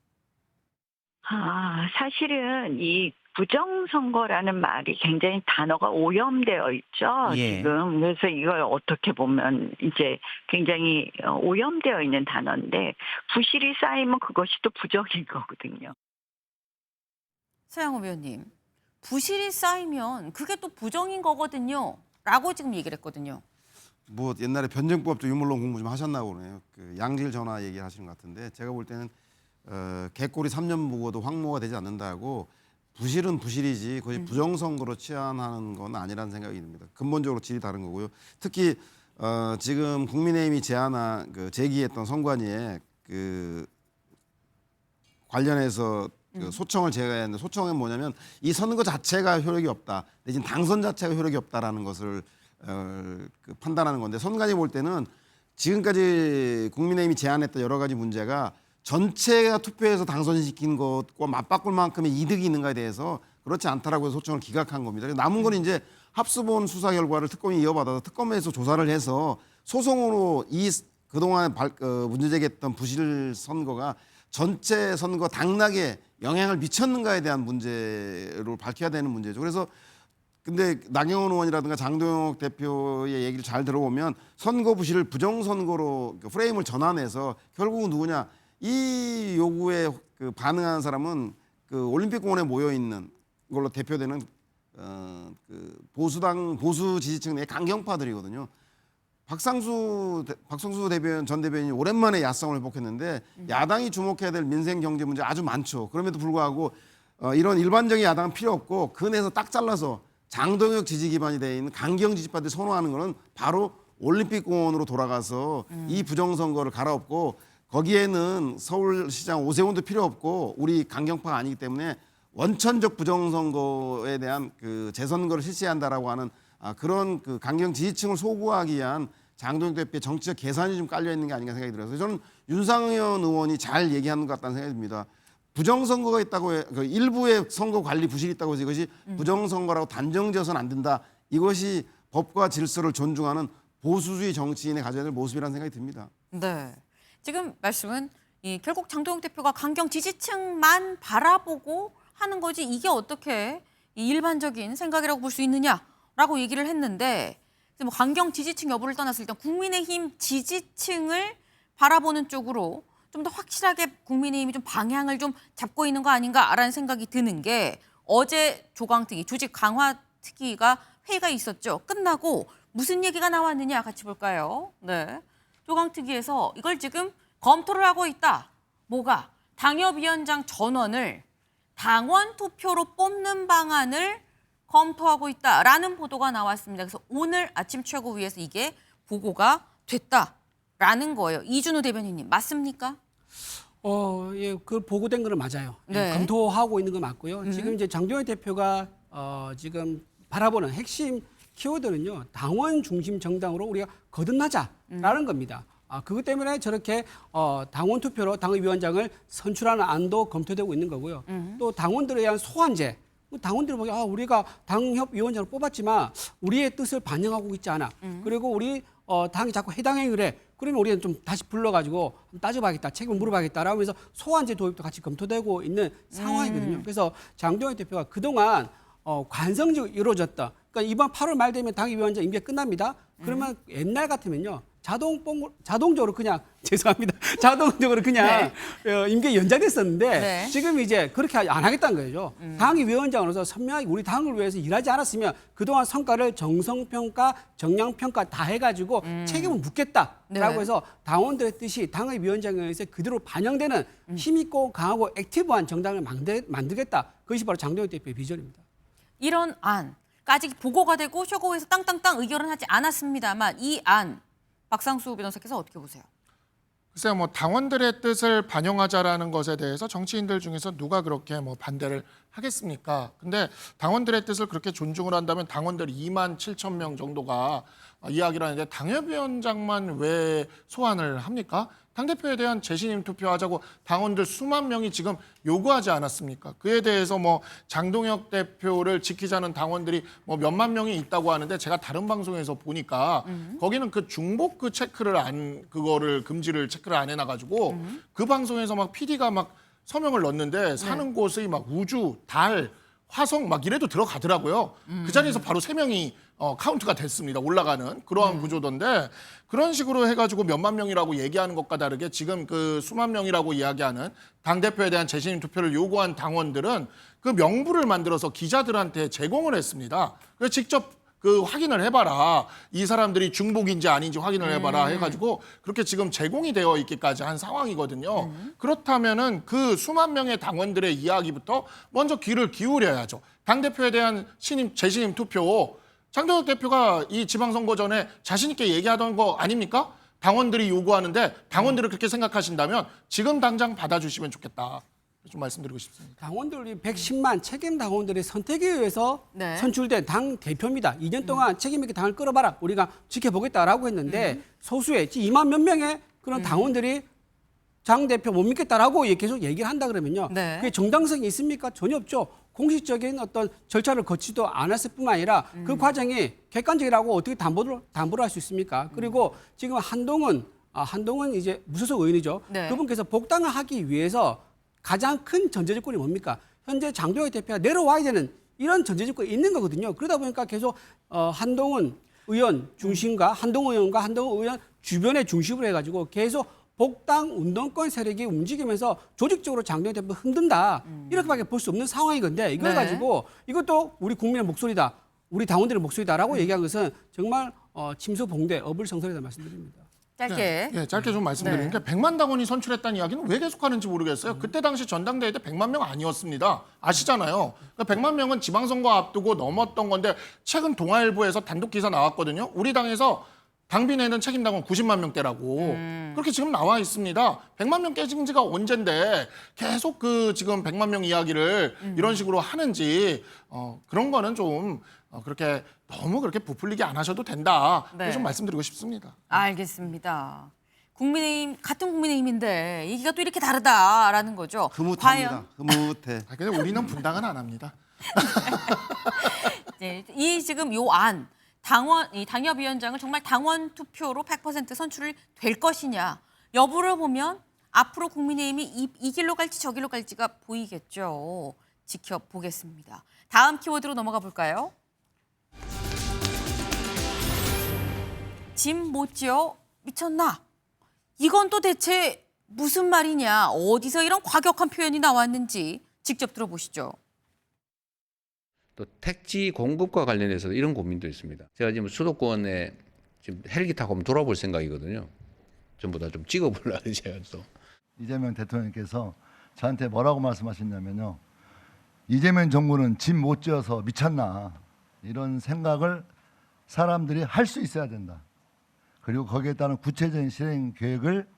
사실은 이 부정선거라는 말이 굉장히 단어가 오염되어 있죠. 예. 지금. 그래서 이걸 어떻게 보면 이제 굉장히 오염되어 있는 단어인데 부실이 쌓이면 그것이 또 부정인 거거든요. 서양호 위원님, 부실이 쌓이면 그게 또 부정인 거거든요. 라고 지금 얘기를 했거든요. 뭐 옛날에 변증법도 유물론 공부 좀 하셨나 보네요. 그 양질 전화 얘기하시는 것 같은데 제가 볼 때는 개꼬리 3년 묵어도 황모가 되지 않는다고 부실은 부실이지 그것이 부정선거로 치환하는 건 아니라는 생각이 듭니다. 근본적으로 질이 다른 거고요. 특히 지금 국민의힘이 제기했던 선관위에 그 관련해서 그 소청을 제기했는데 소청은 뭐냐면 이 선거 자체가 효력이 없다. 내지는 당선 자체가 효력이 없다라는 것을 그 판단하는 건데 선관위 볼 때는 지금까지 국민의힘이 제안했던 여러 가지 문제가 전체가 투표해서 당선시킨 것과 맞바꿀 만큼의 이득이 있는가에 대해서 그렇지 않다라고 해서 소청을 기각한 겁니다. 남은 건 이제 합수본 수사 결과를 특검이 이어받아서 특검에서 조사를 해서 소송으로 이 그동안 문제 제기했던 부실 선거가 전체 선거 당락에 영향을 미쳤는가에 대한 문제로 밝혀야 되는 문제죠. 그래서 근데 나경원 의원이라든가 장동혁 대표의 얘기를 잘 들어보면 선거 부실을 부정선거로 프레임을 전환해서 결국은 누구냐 이 요구에 그 반응하는 사람은 그 올림픽공원에 모여 있는 걸로 대표되는 그 보수 지지층 내 강경파들이거든요. 박성수 전 대변인이 오랜만에 야성을 회복했는데 야당이 주목해야 될 민생 경제 문제 아주 많죠. 그럼에도 불구하고 이런 일반적인 야당은 필요 없고 그 내에서 딱 잘라서 장동혁 지지 기반이 되어 있는 강경 지지파들이 선호하는 것은 바로 올림픽공원으로 돌아가서 이 부정선거를 갈아엎고 거기에는 서울시장 오세훈도 필요 없고 우리 강경파가 아니기 때문에 원천적 부정선거에 대한 그 재선거를 실시해야 한다라고 하는 그런 그 강경 지지층을 소구하기 위한 장동혁 대표의 정치적 계산이 좀 깔려 있는 게 아닌가 생각이 들어서 저는 윤상현 의원이 잘 얘기하는 것 같다는 생각이 듭니다. 부정선거가 있다고 그 일부의 선거 관리 부실이 있다고 해서 이것이 부정선거라고 단정지어서는 안 된다. 이것이 법과 질서를 존중하는 보수주의 정치인의 가져야 될 모습이라는 생각이 듭니다. 네. 지금 말씀은 결국 장동혁 대표가 강경 지지층만 바라보고 하는 거지 이게 어떻게 일반적인 생각이라고 볼 수 있느냐라고 얘기를 했는데 뭐 강경 지지층 여부를 떠나서 일단 국민의힘 지지층을 바라보는 쪽으로 좀 더 확실하게 국민의힘이 좀 방향을 좀 잡고 있는 거 아닌가라는 생각이 드는 게 어제 조강특위, 조직 강화 특위가 회의가 있었죠. 끝나고 무슨 얘기가 나왔느냐 같이 볼까요? 네. 조강특위에서 이걸 지금 검토를 하고 있다. 뭐가? 당협위원장 전원을 당원 투표로 뽑는 방안을 검토하고 있다라는 보도가 나왔습니다. 그래서 오늘 아침 최고위에서 이게 보고가 됐다라는 거예요. 이준호 대변인님 맞습니까? 예, 그 보고된 거는 맞아요. 네. 예, 검토하고 있는 거 맞고요. 지금 이제 장동혁 대표가 지금 바라보는 핵심 키워드는요. 당원 중심 정당으로 우리가 거듭나자라는 겁니다. 그것 때문에 저렇게 당원 투표로 당협위원장을 선출하는 안도 검토되고 있는 거고요. 또 당원들에 대한 소환제. 당원들이 보기 우리가 당협위원장을 뽑았지만 우리의 뜻을 반영하고 있지 않아. 그리고 우리 당이 자꾸 해당 행위를 해. 그러면 우리는 좀 다시 불러가지고 따져봐야겠다. 책임을 물어봐야겠다라고 해서 소환제 도입도 같이 검토되고 있는 상황이거든요. 그래서 장동혁 대표가 그동안 관성적으로 이루어졌다. 그러니까 이번 8월 말 되면 당협위원장 임기가 끝납니다. 그러면 옛날 같으면요. 자동적으로 그냥 죄송합니다. 자동적으로 그냥 임기 연장됐었는데 네. 지금 이제 그렇게 안 하겠다는 거죠. 당위원장으로서 선명하게 우리 당을 위해서 일하지 않았으면 그동안 성과를 정성평가, 정량평가 다 해가지고 책임을 묻겠다라고 네. 해서 당원들의 뜻이 당위원장에 의해서 그대로 반영되는 힘있고 강하고 액티브한 정당을 만들겠다. 그것이 바로 장동혁 대표의 비전입니다. 이런 안, 아직 보고가 되고 최고위에서 땅땅땅 의결은 하지 않았습니다만 이 안, 박상수 변호사께서 어떻게 보세요? 글쎄요, 뭐 당원들의 뜻을 반영하자라는 것에 대해서 정치인들 중에서 누가 그렇게 뭐 반대를 하겠습니까? 근데 당원들의 뜻을 그렇게 존중을 한다면 당원들 2만 7천 명 정도가 이야기를 하는데 당협위원장만 왜 소환을 합니까? 당대표에 대한 재신임 투표하자고 당원들 수만 명이 지금 요구하지 않았습니까? 그에 대해서 뭐 장동혁 대표를 지키자는 당원들이 뭐 몇만 명이 있다고 하는데 제가 다른 방송에서 보니까 거기는 그 중복 그 체크를 그거를 금지를 체크를 안 해놔가지고 그 방송에서 막 PD가 막 서명을 넣었는데 사는 곳의 막 우주, 달, 화성 막 이래도 들어가더라고요. 그 자리에서 바로 3명이 카운트가 됐습니다. 올라가는 그러한 구조던데 그런 식으로 해가지고 몇만 명이라고 얘기하는 것과 다르게 지금 그 수만 명이라고 이야기하는 당대표에 대한 재신임 투표를 요구한 당원들은 그 명부를 만들어서 기자들한테 제공을 했습니다. 그래서 직접 그 확인을 해봐라. 이 사람들이 중복인지 아닌지 확인을 해봐라 해가지고 그렇게 지금 제공이 되어 있기까지 한 상황이거든요. 그렇다면은 그 수만 명의 당원들의 이야기부터 먼저 귀를 기울여야죠. 당대표에 대한 재신임 투표 장동혁 대표가 이 지방선거 전에 자신 있게 얘기하던 거 아닙니까? 당원들이 요구하는데 당원들을 그렇게 생각하신다면 지금 당장 받아주시면 좋겠다. 좀 말씀드리고 싶습니다. 당원들이 110만 책임 당원들의 선택에 의해서 선출된 당 대표입니다. 2년 동안 책임 있게 당을 끌어봐라. 우리가 지켜보겠다라고 했는데 소수의 2만 몇 명의 그런 당원들이 장 대표 못 믿겠다라고 계속 얘기를 한다 그러면요. 그게 정당성이 있습니까? 전혀 없죠. 공식적인 어떤 절차를 거치도 않았을 뿐만 아니라 그 과정이 객관적이라고 어떻게 담보를 할 수 있습니까? 그리고 지금 한동훈 이제 무소속 의원이죠. 그분께서 복당을 하기 위해서 가장 큰 전제 조건이 뭡니까? 현재 장동혁 대표가 내려와야 되는 이런 전제 조건이 있는 거거든요. 그러다 보니까 계속 한동훈 의원 중심과 한동훈 의원과 한동훈 의원 주변에 중심으로 해가지고 계속 복당 운동권 세력이 움직이면서 조직적으로 장동혁 대표를 흔든다. 이렇게밖에 볼 수 없는 상황인 건데 이걸 가지고 이것도 우리 국민의 목소리다. 우리 당원들의 목소리다라고 얘기한 것은 정말 침소봉대, 어불성설이다 말씀드립니다. 짧게. 네, 짧게 좀 말씀드리는 게 100만 당원이 선출했다는 이야기는 왜 계속하는지 모르겠어요. 그때 당시 전당대회 때 100만 명 아니었습니다. 아시잖아요. 그러니까 100만 명은 지방선거 앞두고 넘었던 건데 최근 동아일보에서 단독 기사 나왔거든요. 우리 당에서 당비 내는 책임당원 90만 명대라고. 그렇게 지금 나와 있습니다. 100만 명 깨진 지가 언젠데 계속 그 지금 100만 명 이야기를 이런 식으로 하는지 그런 거는 좀 그렇게 너무 그렇게 부풀리게 안 하셔도 된다. 좀 말씀드리고 싶습니다. 알겠습니다. 국민의힘 같은 국민의힘인데 얘기가 또 이렇게 다르다라는 거죠. 흐뭇합니다. 흐뭇해. 근데 우리는 분당은 안 합니다. 네, 이 지금 요 안 이 당협위원장을 정말 당원 투표로 100% 선출이 될 것이냐 여부를 보면 앞으로 국민의힘이 이 길로 갈지 저 길로 갈지가 보이겠죠. 지켜보겠습니다. 다음 키워드로 넘어가 볼까요? 짐 못 지어 미쳤나? 이건 또 대체 무슨 말이냐? 어디서 이런 과격한 표현이 나왔는지 직접 들어보시죠. 또 택지 공급과 관련해서 이런 고민도 있습니다. 제가 지금 수도권에 지금 헬기 타고 한번 돌아볼 생각이거든요. 전부 다 좀 찍어보려고 제가 또. 이재명 대통령께서 저한테 뭐라고 말씀하셨냐면요. 이재명 정부는 짐 못 지어서 미쳤나. 이런 생각을 사람들이 할 수 있어야 된다. 그리고 거기에 따른 구체적인 실행 계획을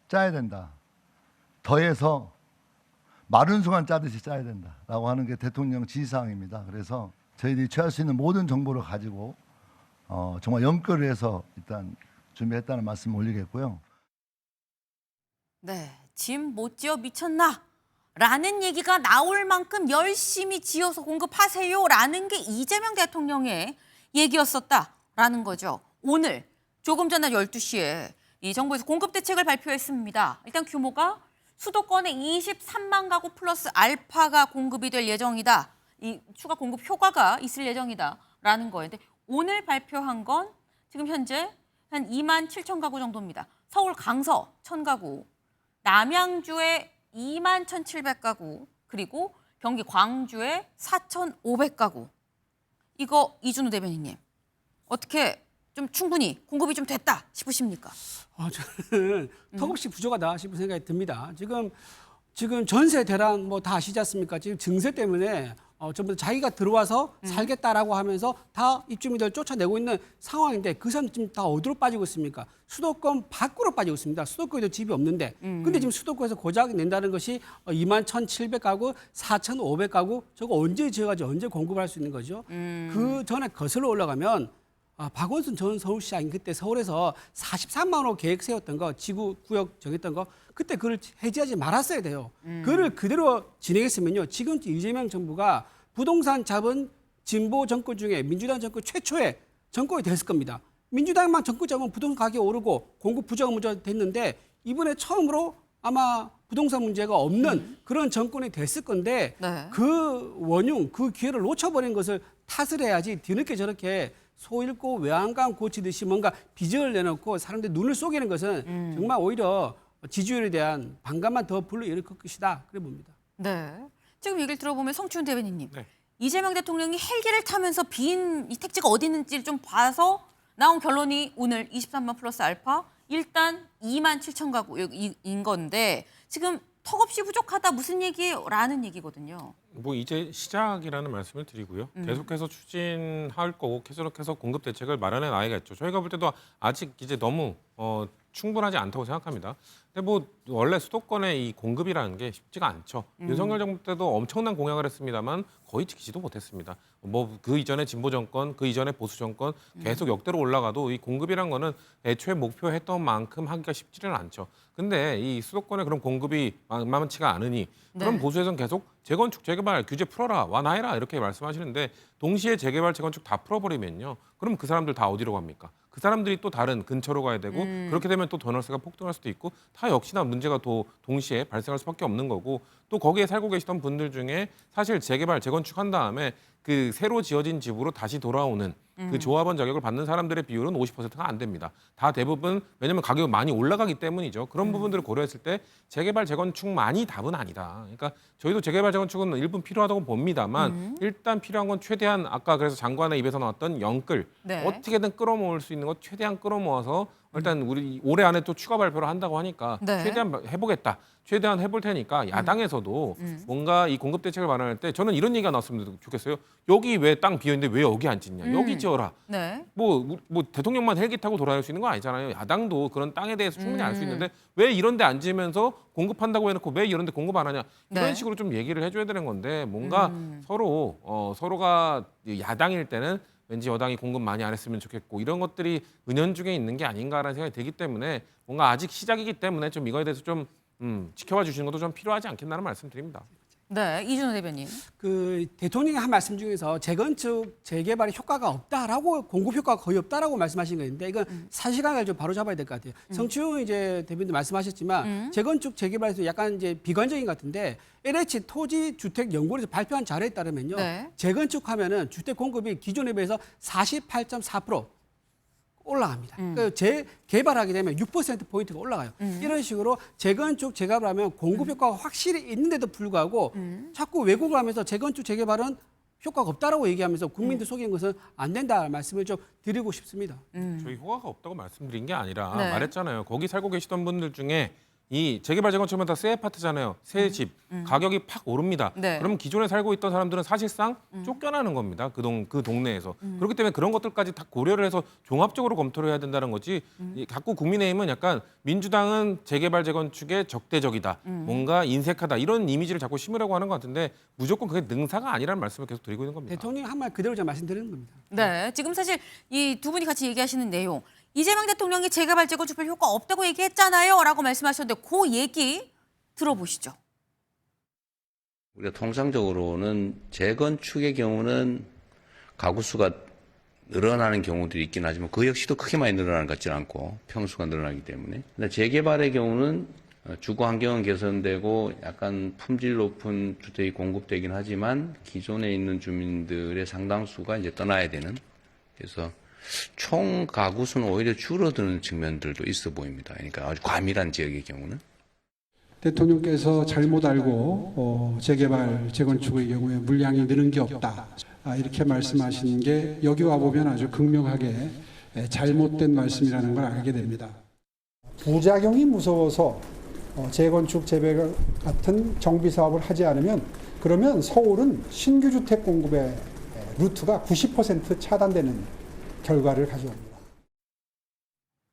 짜야 된다. 더해서 마른 순간 짜듯이 짜야 된다라고 하는 게 대통령 지시사항입니다. 그래서 저희들이 취할 수 있는 모든 정보를 가지고 정말 연결을 해서 일단 준비했다는 말씀 올리겠고요. 네, 짐 못 지어 미쳤나? 라는 얘기가 나올 만큼 열심히 지어서 공급하세요라는 게 이재명 대통령의 얘기였었다라는 거죠. 오늘 조금 전 12시에 이 정부에서 공급 대책을 발표했습니다. 일단 규모가 수도권에 23만 가구 플러스 알파가 공급이 될 예정이다. 이 추가 공급 효과가 있을 예정이다라는 거예요. 근데 오늘 발표한 건 지금 현재 한 2만 7천 가구 정도입니다. 서울 강서 1,000가구, 남양주에 2만 1,700가구, 그리고 경기 광주에 4,500가구. 이거 이준우 대변인님 어떻게 좀 충분히 공급이 좀 됐다 싶으십니까? 저는 턱없이 부족하다 싶은 생각이 듭니다. 지금 전세 대란 뭐 다 아시지 않습니까? 지금 증세 때문에 전부 다 자기가 들어와서 살겠다라고 하면서 다 입주민들 쫓아내고 있는 상황인데 그 사람 지금 다 어디로 빠지고 있습니까? 수도권 밖으로 빠지고 있습니다. 수도권에도 집이 없는데. 근데 지금 수도권에서 고작 낸다는 것이 2만 1,700가구, 4,500가구 저거 언제 지어가지고 언제 공급할 수 있는 거죠? 그 전에 거슬러 올라가면 박원순 전 서울시장이 그때 서울에서 43만 호 계획 세웠던 거, 지구 구역 정했던 거, 그때 그걸 해지하지 말았어야 돼요. 그걸 그대로 진행했으면요, 지금 이재명 정부가 부동산 잡은 진보 정권 중에 민주당 정권 최초의 정권이 됐을 겁니다. 민주당만 정권 잡으면 부동산 가격이 오르고 공급 부정 문제가 됐는데, 이번에 처음으로 아마 부동산 문제가 없는 그런 정권이 됐을 건데, 그 원흉, 그 기회를 놓쳐버린 것을 탓을 해야지, 뒤늦게 저렇게 소 잃고 외양간 고치듯이 뭔가 비전을 내놓고 사람들 눈을 속이는 것은 정말 오히려 지지율에 대한 반감만 더 불러일으킬 것이다, 그래 봅니다. 네. 지금 얘기를 들어보면 성춘 대변인님, 이재명 대통령이 헬기를 타면서 빈 이 택지가 어디 있는지를 좀 봐서 나온 결론이 오늘 23만 플러스 알파 일단 2만 7천 가구인 건데, 지금 턱없이 부족하다 무슨 얘기라는 얘기거든요. 뭐 이제 시작이라는 말씀을 드리고요. 계속해서 추진할 거고 계속해서 공급 대책을 마련해 나가야겠죠. 저희가 볼 때도 아직 이제 너무 충분하지 않다고 생각합니다. 근데 뭐 원래 수도권의 이 공급이라는 게 쉽지가 않죠. 윤석열 정부 때도 엄청난 공약을 했습니다만 거의 지키지도 못했습니다. 뭐 그 이전에 진보 정권, 그 이전에 보수 정권 계속 역대로 올라가도 이 공급이란 거는 애초에 목표했던 만큼 하기가 쉽지는 않죠. 근데 이 수도권의 그런 공급이 만만치가 않으니 그럼 보수에서는 계속 재건축, 재개발 규제 풀어라, 완화해라 이렇게 말씀하시는데, 동시에 재개발, 재건축 다 풀어버리면요, 그럼 그 사람들 다 어디로 갑니까? 그 사람들이 또 다른 근처로 가야 되고, 그렇게 되면 또 전월세가 폭등할 수도 있고, 다 역시나 문제가 또 동시에 발생할 수밖에 없는 거고, 또 거기에 살고 계시던 분들 중에 사실 재개발, 재건축한 다음에 그 새로 지어진 집으로 다시 돌아오는 그 조합원 자격을 받는 사람들의 비율은 50%가 안 됩니다. 다 대부분, 왜냐하면 가격이 많이 올라가기 때문이죠. 그런 부분들을 고려했을 때 재개발, 재건축만이 답은 아니다. 그러니까 저희도 재개발, 재건축은 일부 필요하다고 봅니다만 일단 필요한 건 최대한, 아까 그래서 장관의 입에서 나왔던 영끌, 어떻게든 끌어모을 수 있는 것 최대한 끌어모아서 일단 우리 올해 안에 또 추가 발표를 한다고 하니까 최대한 해보겠다. 최대한 해볼 테니까 야당에서도 뭔가 이 공급 대책을 마련할 때 저는 이런 얘기가 나왔으면 좋겠어요. 여기 왜 땅 비어있는데 왜 여기 안 짓냐. 여기 지어라. 뭐 대통령만 헬기 타고 돌아다닐 수 있는 거 아니잖아요. 야당도 그런 땅에 대해서 충분히 알 수 있는데 왜 이런 데 안 지으면서 공급한다고 해놓고 왜 이런 데 공급 안 하냐. 이런 식으로 좀 얘기를 해줘야 되는 건데, 뭔가 서로가 야당일 때는 왠지 여당이 공급 많이 안 했으면 좋겠고, 이런 것들이 은연중에 있는 게 아닌가라는 생각이 들기 때문에, 뭔가 아직 시작이기 때문에 좀 이거에 대해서 좀 지켜봐 주시는 것도 좀 필요하지 않겠나는 말씀드립니다. 네, 이준호 대변인. 그 대통령이 한 말씀 중에서 재건축, 재개발의 효과가 없다라고, 공급 효과가 거의 없다라고 말씀하신 건데, 이건 사실관계를 좀 바로 잡아야 될 것 같아요. 성추 이제 대변인도 말씀하셨지만 재건축, 재개발에서 약간 이제 비관적인 것 같은데, LH 토지주택연구원에서 발표한 자료에 따르면요, 재건축하면은 주택 공급이 기존에 비해서 48.4% 올라갑니다. 그러니까 재개발하게 되면 6%포인트가 올라가요. 이런 식으로 재건축, 재개발하면 공급 효과가 확실히 있는데도 불구하고 자꾸 왜곡을 하면서 재건축, 재개발은 효과가 없다라고 얘기하면서 국민들 속이는 것은 안 된다 말씀을 좀 드리고 싶습니다. 저희 효과가 없다고 말씀드린 게 아니라 말했잖아요. 거기 살고 계시던 분들 중에 이 재개발, 재건축은 다 새 아파트잖아요. 새 집. 가격이 팍 오릅니다. 그럼 기존에 살고 있던 사람들은 사실상 쫓겨나는 겁니다. 그 동네에서. 그렇기 때문에 그런 것들까지 다 고려를 해서 종합적으로 검토를 해야 된다는 거지. 자꾸 국민의힘은 약간 민주당은 재개발, 재건축에 적대적이다. 뭔가 인색하다. 이런 이미지를 자꾸 심으려고 하는 것 같은데, 무조건 그게 능사가 아니라는 말씀을 계속 드리고 있는 겁니다. 대통령이 한 말 그대로 제가 말씀드리는 겁니다. 네, 지금 사실 이 두 분이 같이 얘기하시는 내용, 이재명 대통령이 재개발, 재건축 효과 없다고 얘기했잖아요 라고 말씀하셨는데, 그 얘기 들어보시죠. 우리가 통상적으로는 재건축의 경우는 가구 수가 늘어나는 경우들이 있긴 하지만 그 역시도 크게 많이 늘어나는 것 같지는 않고 평수가 늘어나기 때문에. 근데 재개발의 경우는 주거 환경은 개선되고 약간 품질 높은 주택이 공급되긴 하지만 기존에 있는 주민들의 상당수가 이제 떠나야 되는, 그래서 총 가구 수는 오히려 줄어드는 측면들도 있어 보입니다. 그러니까 아주 과밀한 지역의 경우는. 대통령께서 잘못 알고 재개발, 재건축의 경우에 물량이 느는 게 없다, 이렇게 말씀하시는 게 여기 와보면 아주 극명하게 잘못된 말씀이라는 걸 알게 됩니다. 부작용이 무서워서 재건축, 재개발 같은 정비 사업을 하지 않으면, 그러면 서울은 신규 주택 공급의 루트가 90% 차단되는 결과를 가져옵니다.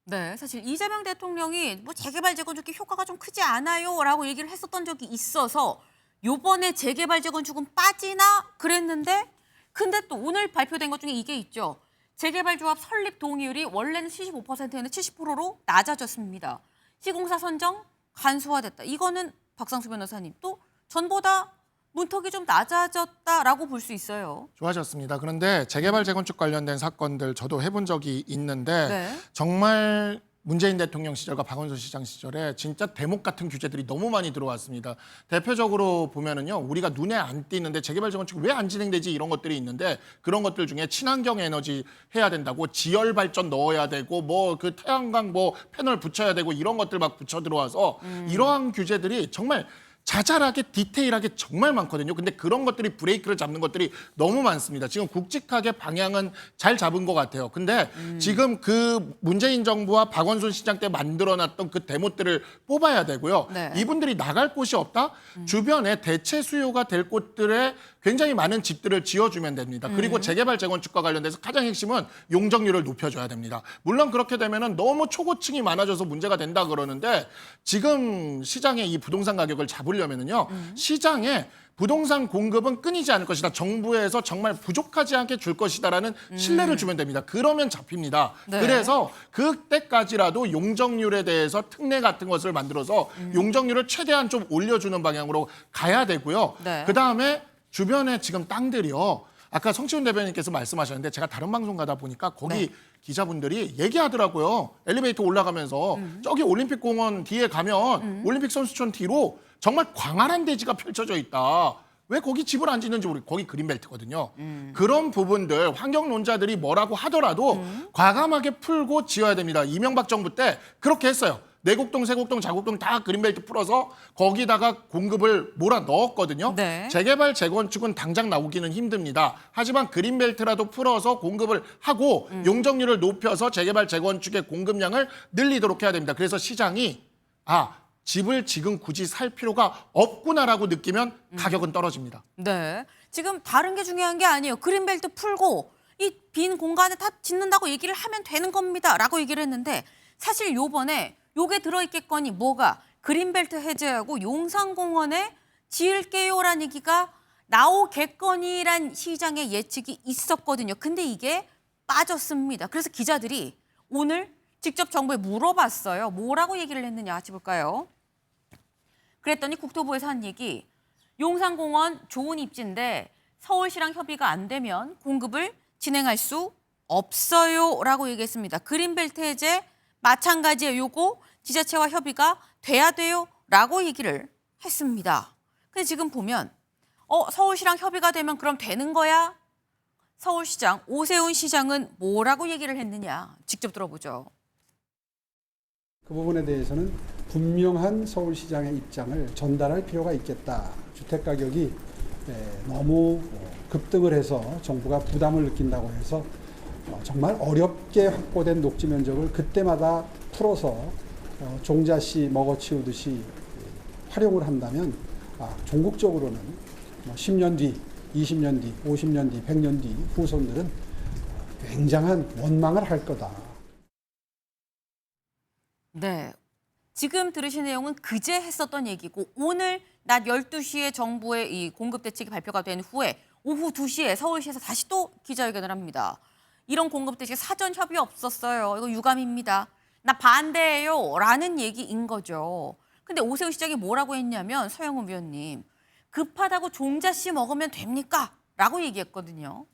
네, 사실 이재명 대통령이 뭐 재개발, 재건축이 효과가 좀 크지 않아요라고 얘기를 했었던 적이 있어서 요번에 재개발, 재건축은 빠지나 그랬는데, 근데 또 오늘 발표된 것 중에 이게 있죠. 재개발조합 설립 동의율이 원래는 75%에는 70%로 낮아졌습니다. 시공사 선정 간소화됐다. 이거는 박상수 변호사님 또 전보다 문턱이 좀 낮아졌다라고 볼 수 있어요. 좋아졌습니다. 그런데 재개발 재건축 관련된 사건들 저도 해본 적이 있는데 네. 정말 문재인 대통령 시절과 박원순 시장 시절에 진짜 대목 같은 규제들이 너무 많이 들어왔습니다. 대표적으로 보면은요, 우리가 눈에 안 띄는데 재개발 재건축 왜 안 진행되지 이런 것들이 있는데 그런 것들 중에 친환경 에너지 해야 된다고 지열 발전 넣어야 되고 뭐 그 태양광 뭐 패널 붙여야 되고 이런 것들 막 붙여 들어와서 이러한 규제들이 정말 자잘하게 디테일하게 정말 많거든요. 근데 그런 것들이 브레이크를 잡는 것들이 너무 많습니다. 지금 굵직하게 방향은 잘 잡은 것 같아요. 근데 지금 그 문재인 정부와 박원순 시장 때 만들어놨던 그 대못들을 뽑아야 되고요. 네. 이분들이 나갈 곳이 없다? 주변에 대체 수요가 될 곳들에 굉장히 많은 집들을 지어주면 됩니다. 그리고 재개발 재건축과 관련돼서 가장 핵심은 용적률을 높여줘야 됩니다. 물론 그렇게 되면은 너무 초고층이 많아져서 문제가 된다 그러는데 지금 시장의 이 부동산 가격을 잡으려면은요, 시장에 부동산 공급은 끊이지 않을 것이다. 정부에서 정말 부족하지 않게 줄 것이다라는 신뢰를 주면 됩니다. 그러면 잡힙니다. 네. 그래서 그때까지라도 용적률에 대해서 특례 같은 것을 만들어서 용적률을 최대한 좀 올려주는 방향으로 가야 되고요. 네. 그다음에 주변에 지금 땅들이요. 아까 성치훈 대변인께서 말씀하셨는데 제가 다른 방송 가다 보니까 거기 기자분들이 얘기하더라고요. 엘리베이터 올라가면서 저기 올림픽공원 뒤에 가면 올림픽 선수촌 뒤로 정말 광활한 대지가 펼쳐져 있다. 왜 거기 집을 안 짓는지 모르겠고 거기 그린벨트거든요. 그런 부분들 환경론자들이 뭐라고 하더라도 과감하게 풀고 지어야 됩니다. 이명박 정부 때 그렇게 했어요. 내곡동, 세곡동, 자곡동 다 그린벨트 풀어서 거기다가 공급을 몰아 넣었거든요. 네. 재개발, 재건축은 당장 나오기는 힘듭니다. 하지만 그린벨트라도 풀어서 공급을 하고 용적률을 높여서 재개발, 재건축의 공급량을 늘리도록 해야 됩니다. 그래서 시장이 집을 지금 굳이 살 필요가 없구나라고 느끼면 가격은 떨어집니다. 네. 지금 다른 게 중요한 게 아니에요. 그린벨트 풀고 이 빈 공간에 다 짓는다고 얘기를 하면 되는 겁니다. 라고 얘기를 했는데 사실 요번에 요게 들어있겠거니 뭐가 그린벨트 해제하고 용산공원에 지을게요라는 얘기가 나오겠거니란 시장의 예측이 있었거든요. 근데 이게 빠졌습니다. 그래서 기자들이 오늘 직접 정부에 물어봤어요. 뭐라고 얘기를 했느냐 같이 볼까요? 그랬더니 국토부에서 한 얘기, 용산공원 좋은 입지인데 서울시랑 협의가 안 되면 공급을 진행할 수 없어요 라고 얘기했습니다. 그린벨트 해제 마찬가지예요. 요거 지자체와 협의가 돼야 돼요 라고 얘기를 했습니다. 근데 지금 보면 서울시랑 협의가 되면 그럼 되는 거야? 서울시장 오세훈 시장은 뭐라고 얘기를 했느냐 직접 들어보죠. 그 부분에 대해서는 분명한 서울시장의 입장을 전달할 필요가 있겠다. 주택가격이 너무 급등을 해서 정부가 부담을 느낀다고 해서 정말 어렵게 확보된 녹지 면적을 그때마다 풀어서 종자씨 먹어치우듯이 활용을 한다면 종국적으로는 10년 뒤, 20년 뒤, 50년 뒤, 100년 뒤 후손들은 굉장한 원망을 할 거다. 네. 지금 들으신 내용은 그제 했었던 얘기고 오늘 낮 12시에 정부의 이 공급 대책이 발표가 된 후에 오후 2시에 서울시에서 다시 또 기자회견을 합니다. 이런 공급 대책 사전 협의 없었어요. 이거 유감입니다. 나 반대예요. 라는 얘기인 거죠. 근데 오세훈 시장이 뭐라고 했냐면 서영훈 위원님 급하다고 종자씨 먹으면 됩니까? 라고 얘기했거든요.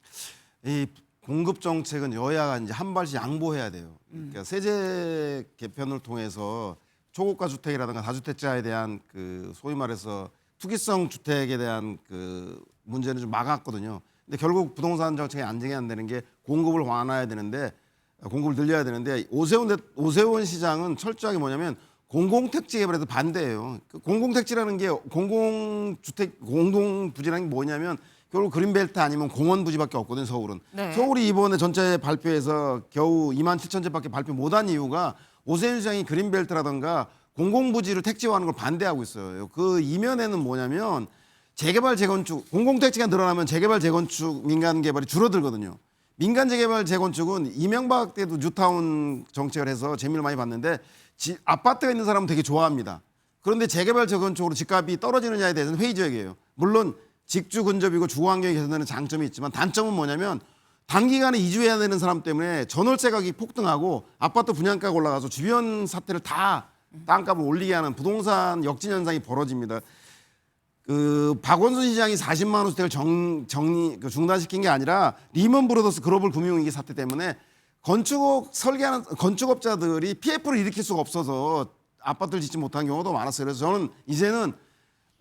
이 공급 정책은 여야가 이제 한 발씩 양보해야 돼요. 그러니까 세제 개편을 통해서 초고가 주택이라든가 다주택자에 대한 그 소위 말해서 투기성 주택에 대한 그 문제는 좀 막았거든요. 근데 결국 부동산 정책이 안정이 안 되는 게 공급을 완화해야 되는데 공급을 늘려야 되는데 오세훈 시장은 철저하게 뭐냐면 공공택지 개발에도 반대예요. 그 공공택지라는 게 공공주택 공동부지라는 게 뭐냐면 결국 그린벨트 아니면 공원 부지밖에 없거든요. 서울은. 네. 서울이 이번에 전체 발표에서 겨우 27,000채밖에 발표 못한 이유가 오세훈 시장이 그린벨트라든가 공공부지를 택지화하는 걸 반대하고 있어요. 그 이면에는 뭐냐면 재개발 재건축 공공택지가 늘어나면 재개발 재건축 민간 개발이 줄어들거든요. 민간 재개발 재건축은 이명박 때도 뉴타운 정책을 해서 재미를 많이 봤는데 아파트가 있는 사람은 되게 좋아합니다. 그런데 재개발 재건축으로 집값이 떨어지느냐에 대해서는 회의적이에요. 물론 직주 근접이고 주거 환경이 개선되는 장점이 있지만 단점은 뭐냐면 단기간에 이주해야 되는 사람 때문에 전월세 가격이 폭등하고 아파트 분양가가 올라가서 주변 사태를 다 땅값을 올리게 하는 부동산 역진 현상이 벌어집니다. 그 박원순 시장이 40만 원 주택을 중단시킨 게 아니라 리먼 브러더스 글로벌 금융위기 사태 때문에 설계하는 건축업자들이 PF를 일으킬 수가 없어서 아파트를 짓지 못한 경우도 많았어요. 그래서 저는 이제는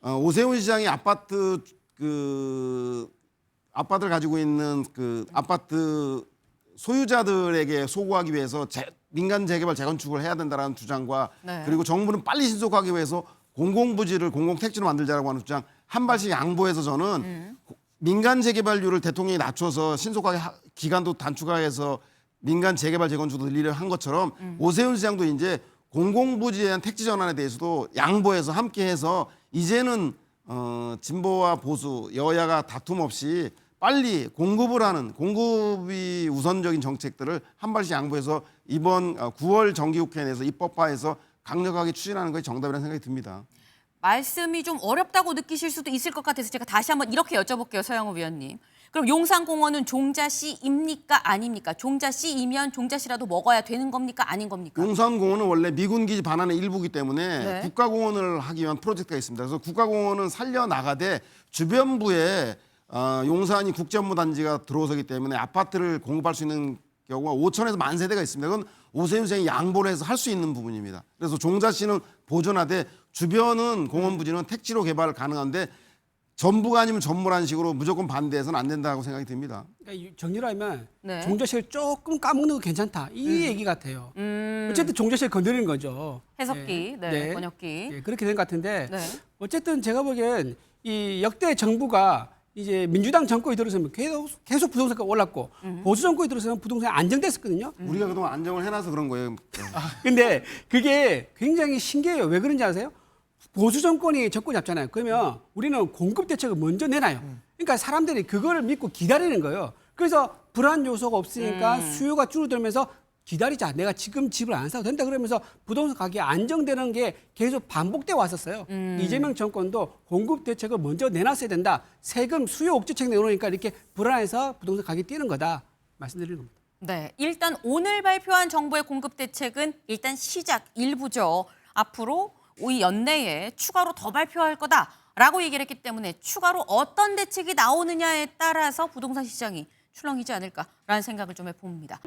오세훈 시장이 아파트를 가지고 있는 그 아파트 소유자들에게 소구하기 위해서 민간 재개발 재건축을 해야 된다는 주장과 네. 그리고 정부는 빨리 신속하기 위해서 공공부지를 공공택지로 만들자라고 하는 주장 한 발씩 양보해서 저는 민간 재개발률을 대통령이 낮춰서 신속하게 기간도 단축화해서 민간 재개발 재건축도 늘리려 한 것처럼 오세훈 시장도 이제 공공부지에 대한 택지 전환에 대해서도 양보해서 함께해서 이제는 진보와 보수 여야가 다툼 없이 빨리 공급이 우선적인 정책들을 한 발씩 양보해서 이번 9월 정기국회 내에서 입법화해서 강력하게 추진하는 것이 정답이라는 생각이 듭니다. 말씀이 좀 어렵다고 느끼실 수도 있을 것 같아서 제가 다시 한번 이렇게 여쭤볼게요, 서영우 위원님. 그럼 용산공원은 종자시입니까? 아닙니까? 종자시이면 종자시라도 먹어야 되는 겁니까? 아닌 겁니까? 용산공원은 원래 미군기지 반환의 일부이기 때문에 네. 국가공원을 하기 위한 프로젝트가 있습니다. 그래서 국가공원은 살려나가되 주변부에 용산이 국제업무단지가 들어서기 때문에 아파트를 공급할 수 있는 경우가 5천에서 1만 세대가 있습니다. 그건 오세훈 시장이 양보를 해서 할 수 있는 부분입니다. 그래서 종자시는 보존하되 주변은 공원 부지는 택지로 개발 가능한데 전부가 아니면 전부라는 식으로 무조건 반대해서는 안 된다고 생각이 듭니다. 그러니까 정리를 하면 네. 종자세를 조금 까먹는 거 괜찮다. 이 얘기 같아요. 어쨌든 종자세를 건드리는 거죠. 해석기, 네, 번역기. 네, 그렇게 된 것 같은데 네. 어쨌든 제가 보기엔 이 역대 정부가 이제 민주당 정권이 들어서면 계속 부동산가 올랐고 보수 정권이 들어서면 부동산이 안정됐었거든요. 우리가 그동안 안정을 해놔서 그런 거예요. 근데 그게 굉장히 신기해요. 왜 그런지 아세요? 보수 정권이 정권 잡잖아요. 그러면 우리는 공급 대책을 먼저 내놔요. 그러니까 사람들이 그거를 믿고 기다리는 거예요. 그래서 불안 요소가 없으니까 수요가 줄어들면서 기다리자. 내가 지금 집을 안 사도 된다. 그러면서 부동산 가격이 안정되는 게 계속 반복돼 왔었어요. 이재명 정권도 공급 대책을 먼저 내놨어야 된다. 세금 수요 억제책 내놓으니까 이렇게 불안해서 부동산 가격이 뛰는 거다. 말씀드리는 겁니다. 네, 일단 오늘 발표한 정부의 공급 대책은 일단 시작 일부죠. 앞으로 이 연내에 추가로 더 발표할 거다라고 얘기를 했기 때문에 추가로 어떤 대책이 나오느냐에 따라서 부동산 시장이 출렁이지 않을까라는 생각을 좀 해봅니다.